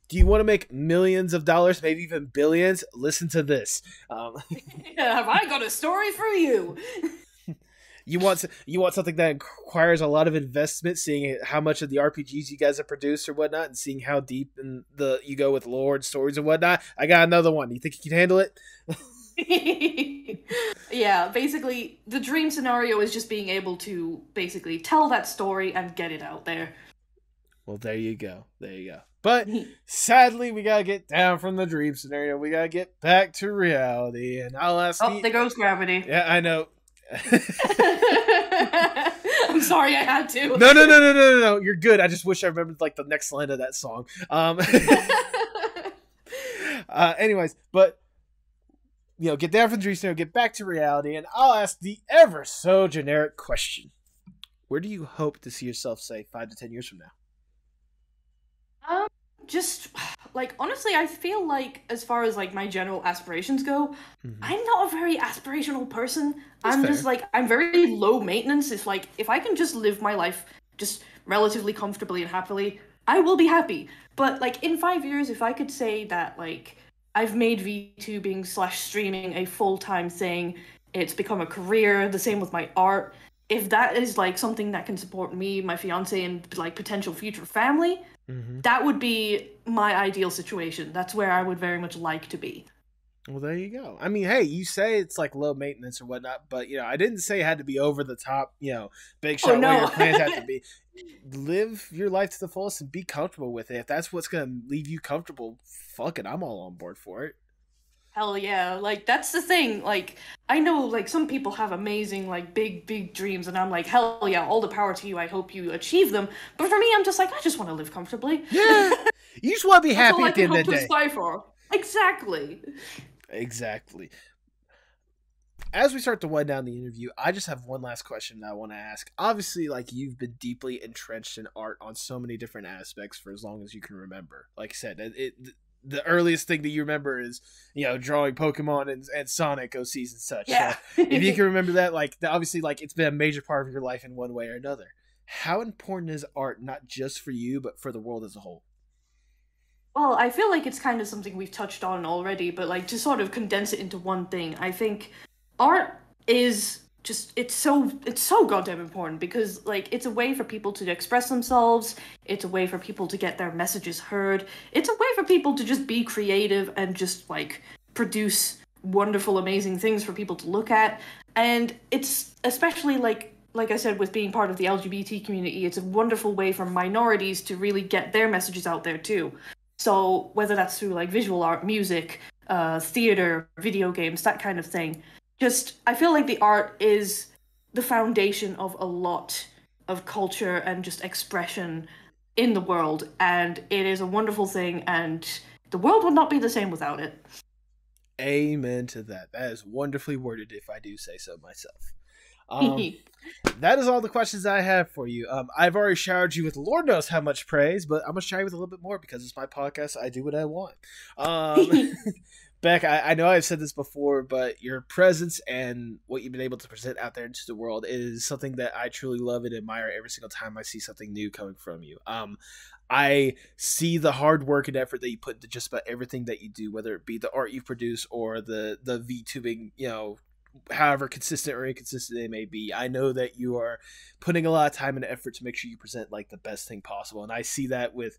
Do you want to make millions of dollars, maybe even billions? Listen to this. Have I got a story for you? You want something that requires a lot of investment, seeing how much of the RPGs you guys have produced or whatnot, and seeing how deep in you go with lore and stories and whatnot. I got another one. You think you can handle it? Yeah, basically, the dream scenario is just being able to basically tell that story and get it out there. Well, there you go. There you go. But sadly, we gotta get down from the dream scenario. We gotta get back to reality. And I'll ask there goes gravity. Yeah, I know. I'm sorry I had to. No. You're good. I just wish I remembered like the next line of that song. Anyways, but you know, get down from the dream scenario, get back to reality, and I'll ask the ever so generic question. Where do you hope to see yourself, say, 5 to 10 years from now? Just, like, honestly, I feel like, as far as, like, my general aspirations go, I'm not a very aspirational person. I'm just, like, I'm very low maintenance. It's like, if I can just live my life just relatively comfortably and happily, I will be happy. But, like, in 5 years, if I could say that, like, I've made VTubing/streaming a full-time thing, it's become a career, the same with my art, if that is, like, something that can support me, my fiance, and, like, potential future family, that would be my ideal situation. That's where I would very much like to be. Well, there you go. I mean, hey, you say it's, like, low maintenance or whatnot, but, you know, I didn't say it had to be over the top, you know, big shot where your plans have to be. Live your life to the fullest and be comfortable with it. If that's what's going to leave you comfortable, fuck it, I'm all on board for it. Hell yeah, like, that's the thing, like, I know, like, some people have amazing, like, big dreams, and I'm like, hell yeah, all the power to you, I hope you achieve them, but for me, I'm just like, I just want to live comfortably. Yeah, you just want to be happy at the end of the day. That's all I can hope to aspire for. Exactly. As we start to wind down the interview, I just have one last question that I want to ask. Obviously, like, you've been deeply entrenched in art on so many different aspects for as long as you can remember. Like I said, the earliest thing that you remember is, you know, drawing Pokemon and Sonic OCs and such. Yeah. So if you can remember that, like, obviously, like, it's been a major part of your life in one way or another. how important is art not just for you but for the world as a whole? Well, I feel like it's kind of something we've touched on already, but like to sort of condense it into one thing, I think art is just it's so goddamn important because like it's a way for people to express themselves, it's a way for people to get their messages heard, it's a way for people to just be creative and just like produce wonderful, amazing things for people to look at. And it's especially like I said, with being part of the LGBT community, it's a wonderful way for minorities to really get their messages out there too. So whether that's through like visual art, music, theater, video games, that kind of thing, just I feel like the art is the foundation of a lot of culture and just expression in the world, and it is a wonderful thing, and the world would not be the same without it. Amen to that. That is wonderfully worded, if I do say so myself. That is all the questions I have for you. I've already showered you with Lord knows how much praise, but I'm gonna shower you with a little bit more because it's my podcast. I do what I want. Beck, I know I've said this before, but your presence and what you've been able to present out there into the world is something that I truly love and admire every single time I see something new coming from you. I see the hard work and effort that you put into just about everything that you do, whether it be the art you produce or the VTubing, however consistent or inconsistent they may be. I know that you are putting a lot of time and effort to make sure you present like the best thing possible, and I see that with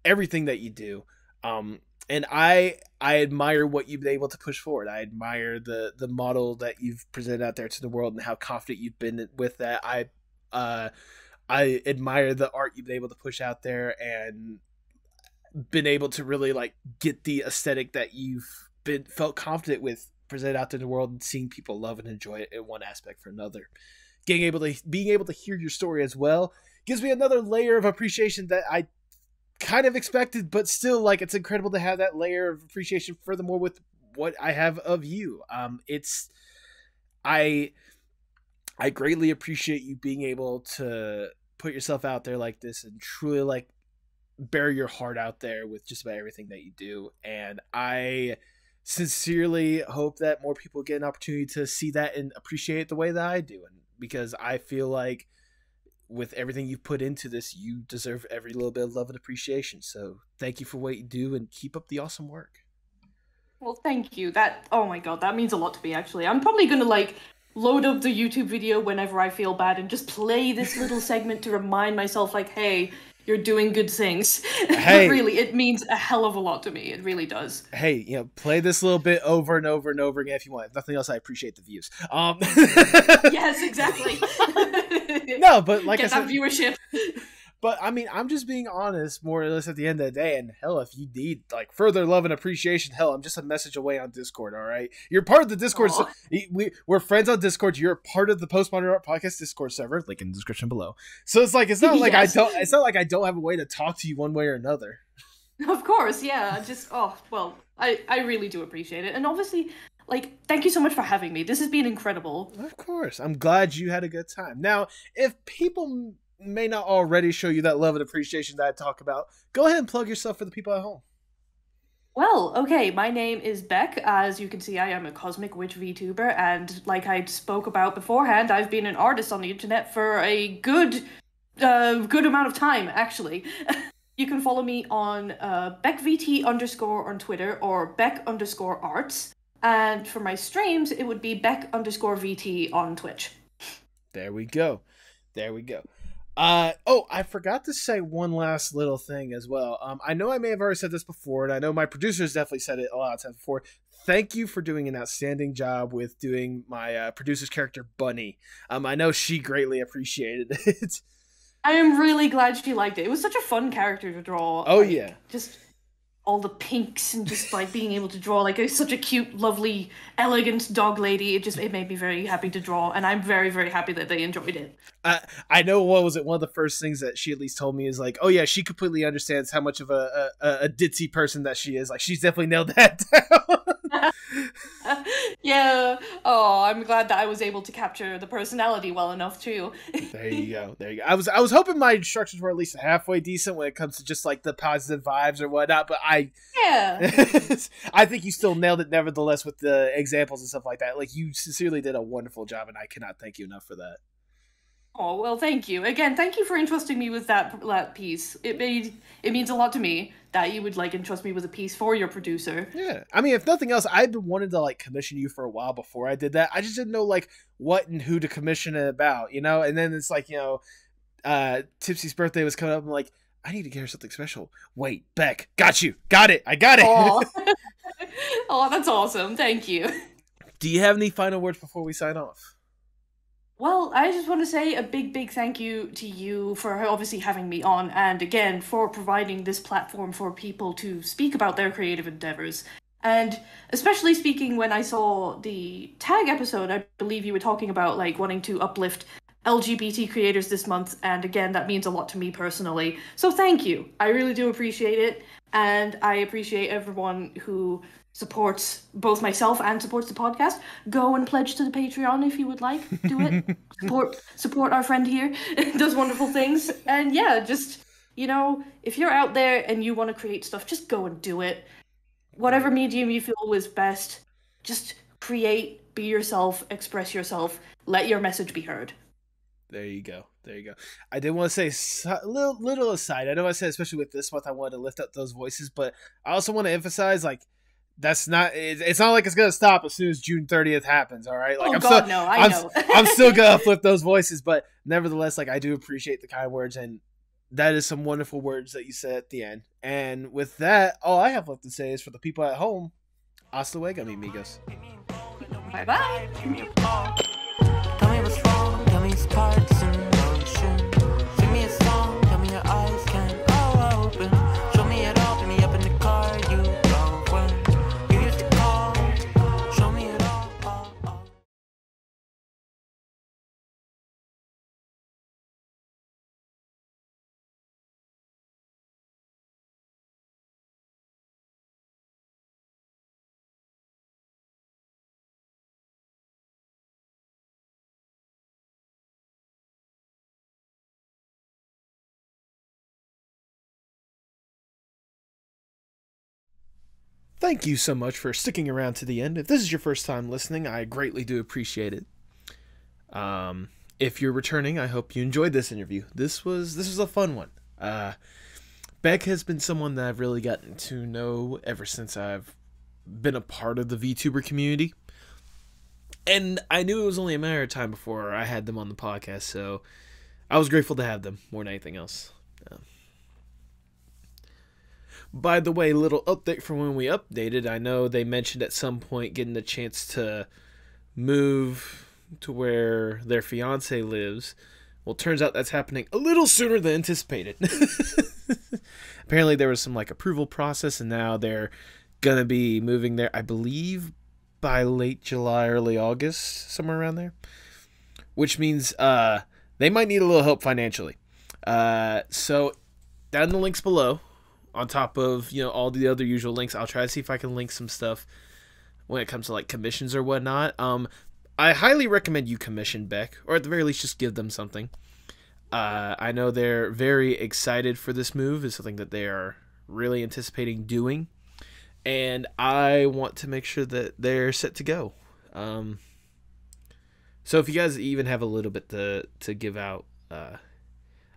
everything that you do. And I admire what you've been able to push forward. I admire the model that you've presented out there to the world and how confident you've been with that. I admire the art you've been able to push out there and been able to really like get the aesthetic that you've been felt confident with presented out to the world, and seeing people love and enjoy it in one aspect for another. Being able to hear your story as well gives me another layer of appreciation that I kind of expected, but still, like, it's incredible to have that layer of appreciation furthermore with what I have of you. I greatly appreciate you being able to put yourself out there like this and truly like bear your heart out there with just about everything that you do. And I sincerely hope that more people get an opportunity to see that and appreciate it the way that I do. And because I feel like with everything you've put into this, you deserve every little bit of love and appreciation. So thank you for what you do and keep up the awesome work. Well, thank you. Oh my god, that means a lot to me, actually. I'm probably gonna like load up the YouTube video whenever I feel bad and just play this little segment to remind myself like, hey, you're doing good things. Hey, but really, it means a hell of a lot to me. It really does. Hey, play this little bit over and over and over again if you want. If nothing else, I appreciate the views. Yes, exactly. No, but like get I said, that viewership. But I mean, I'm just being honest, more or less, at the end of the day. And hell, if you need like further love and appreciation, hell, I'm just a message away on Discord. All right, you're part of the Discord. So we're friends on Discord. You're part of the Postmodern Art Podcast Discord server. Link in the description below. So it's like it's not like yes. It's not like I don't have a way to talk to you one way or another. Of course, yeah. I really do appreciate it, and obviously, like, thank you so much for having me. This has been incredible. Of course, I'm glad you had a good time. Now, if people may not already show you that love and appreciation that I talk about, go ahead and plug yourself for the people at home. Well, okay, my name is Beck. As you can see, I am a Cosmic Witch VTuber, and like I spoke about beforehand, I've been an artist on the internet for a good amount of time, actually. You can follow me on BeckVT_ on Twitter or Beck_arts, and for my streams, it would be Beck_VT on Twitch. There we go. I forgot to say one last little thing as well. I know I may have already said this before, and I know my producers definitely said it a lot of times before. Thank you for doing an outstanding job with doing my producer's character, Bunny. I know she greatly appreciated it. I am really glad she liked it. It was such a fun character to draw. Oh, like, yeah. Just all the pinks and just like being able to draw like such a cute, lovely, elegant dog lady. It made me very happy to draw, and I'm very, very happy that they enjoyed it. I know, what was it? One of the first things that she at least told me is like, oh yeah, she completely understands how much of a ditzy person that she is. Like, she's definitely nailed that down. Yeah. Oh, I'm glad that I was able to capture the personality well enough too. There you go. I was hoping my instructions were at least halfway decent when it comes to just like the positive vibes or whatnot, but I think you still nailed it nevertheless with the examples and stuff like that. Like, you sincerely did a wonderful job, and I cannot thank you enough for that. Oh, well, thank you. Again, thank you for entrusting me with that piece. It means a lot to me that you would like entrust me with a piece for your producer. Yeah. I mean, if nothing else, I've been wanting to like commission you for a while before I did that. I just didn't know like what and who to commission it about, you know? And then it's like, you know, Tipsy's birthday was coming up. I'm like, I need to get her something special. Wait, Beck, got you. Got it. I got it. Oh, oh, that's awesome. Thank you. Do you have any final words before we sign off? Well, I just want to say a big, big thank you to you for obviously having me on, and again, for providing this platform for people to speak about their creative endeavors. And especially speaking when I saw the tag episode, I believe you were talking about like wanting to uplift LGBT creators this month, and again, that means a lot to me personally. So thank you. I really do appreciate it, and I appreciate everyone who supports both myself and supports the podcast. Go and pledge to the Patreon if you would like. Do it. Support our friend here. Does wonderful things. And yeah, just, you know, if you're out there and you want to create stuff, just go and do it. Whatever medium you feel was best, just create, be yourself, express yourself, let your message be heard. There you go. There you go. I did want to say a little aside. I know I said, especially with this month, I wanted to lift up those voices, but I also want to emphasize, like, that's not. It's not like it's gonna stop as soon as June 30th happens. All right. Like, I know. I'm still gonna flip those voices, but nevertheless, like, I do appreciate the kind words, and that is some wonderful words that you said at the end. And with that, all I have left to say is for the people at home, hasta luego, mi amigos. Bye bye. Tell me what's wrong. Tell me parts in motion. Sing me a song. Tell me your eyes can open. Show me it all. Pick me up in the car. You drove when you used to call. Show me it all. Thank you so much for sticking around to the end. If this is your first time listening, I greatly do appreciate it. If you're returning, I hope you enjoyed this interview. This was a fun one. Beck has been someone that I've really gotten to know ever since I've been a part of the VTuber community. And I knew it was only a matter of time before I had them on the podcast, so I was grateful to have them more than anything else. By the way, little update from when we updated. I know they mentioned at some point getting the chance to move to where their fiance lives. Well, turns out that's happening a little sooner than anticipated. Apparently there was some like approval process, and now they're gonna be moving there, I believe, by late July, early August, somewhere around there. Which means they might need a little help financially. So down in the links below, on top of, you know, all the other usual links, I'll try to see if I can link some stuff when it comes to like commissions or whatnot. I highly recommend you commission Beck, or at the very least just give them something. I know they're very excited for this move. It's something that they are really anticipating doing, and I want to make sure that they're set to go. So if you guys even have a little bit to give out,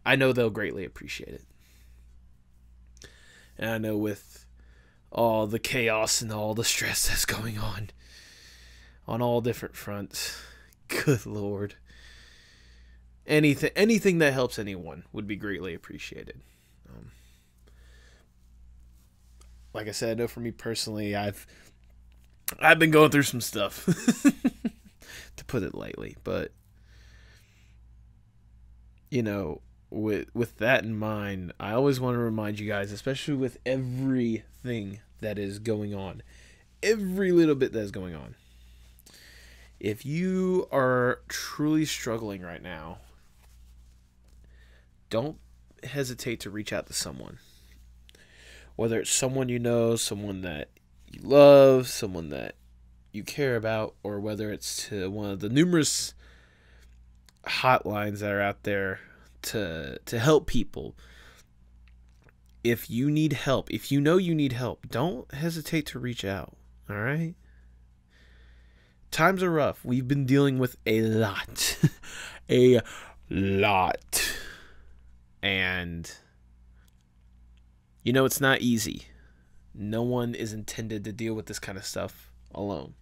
I know they'll greatly appreciate it. And I know with all the chaos and all the stress that's going on all different fronts, good Lord, anything that helps anyone would be greatly appreciated. Like I said, I know for me personally, I've been going through some stuff, to put it lightly, but you know, with that in mind, I always want to remind you guys, especially with everything that is going on, every little bit that is going on, if you are truly struggling right now, don't hesitate to reach out to someone. Whether it's someone you know, someone that you love, someone that you care about, or whether it's to one of the numerous hotlines that are out there to help people. If you need help, if you know you need help, don't hesitate to reach out. All right? Times are rough. We've been dealing with a lot. A lot. And, you know, it's not easy. No one is intended to deal with this kind of stuff alone.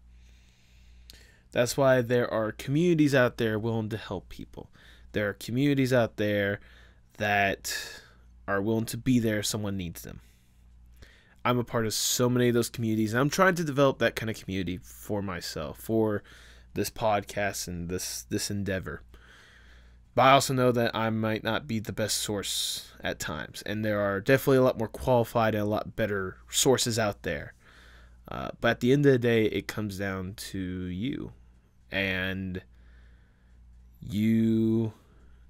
That's why there are communities out there willing to help people. There are communities out there that are willing to be there if someone needs them. I'm a part of so many of those communities, and I'm trying to develop that kind of community for myself, for this podcast and this endeavor. But I also know that I might not be the best source at times, and there are definitely a lot more qualified and a lot better sources out there. But at the end of the day, it comes down to you, and you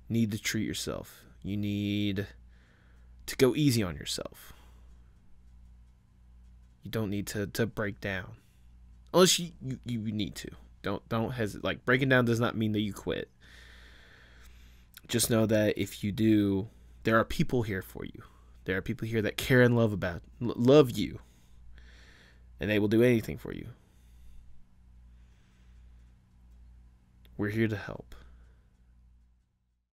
need to treat yourself. You need to go easy on yourself. You don't need to break down, unless you need to. Don't hesitate. Like, breaking down does not mean that you quit. Just know that if you do, there are people here for you. There are people here that care and love you, and they will do anything for you. We're here to help.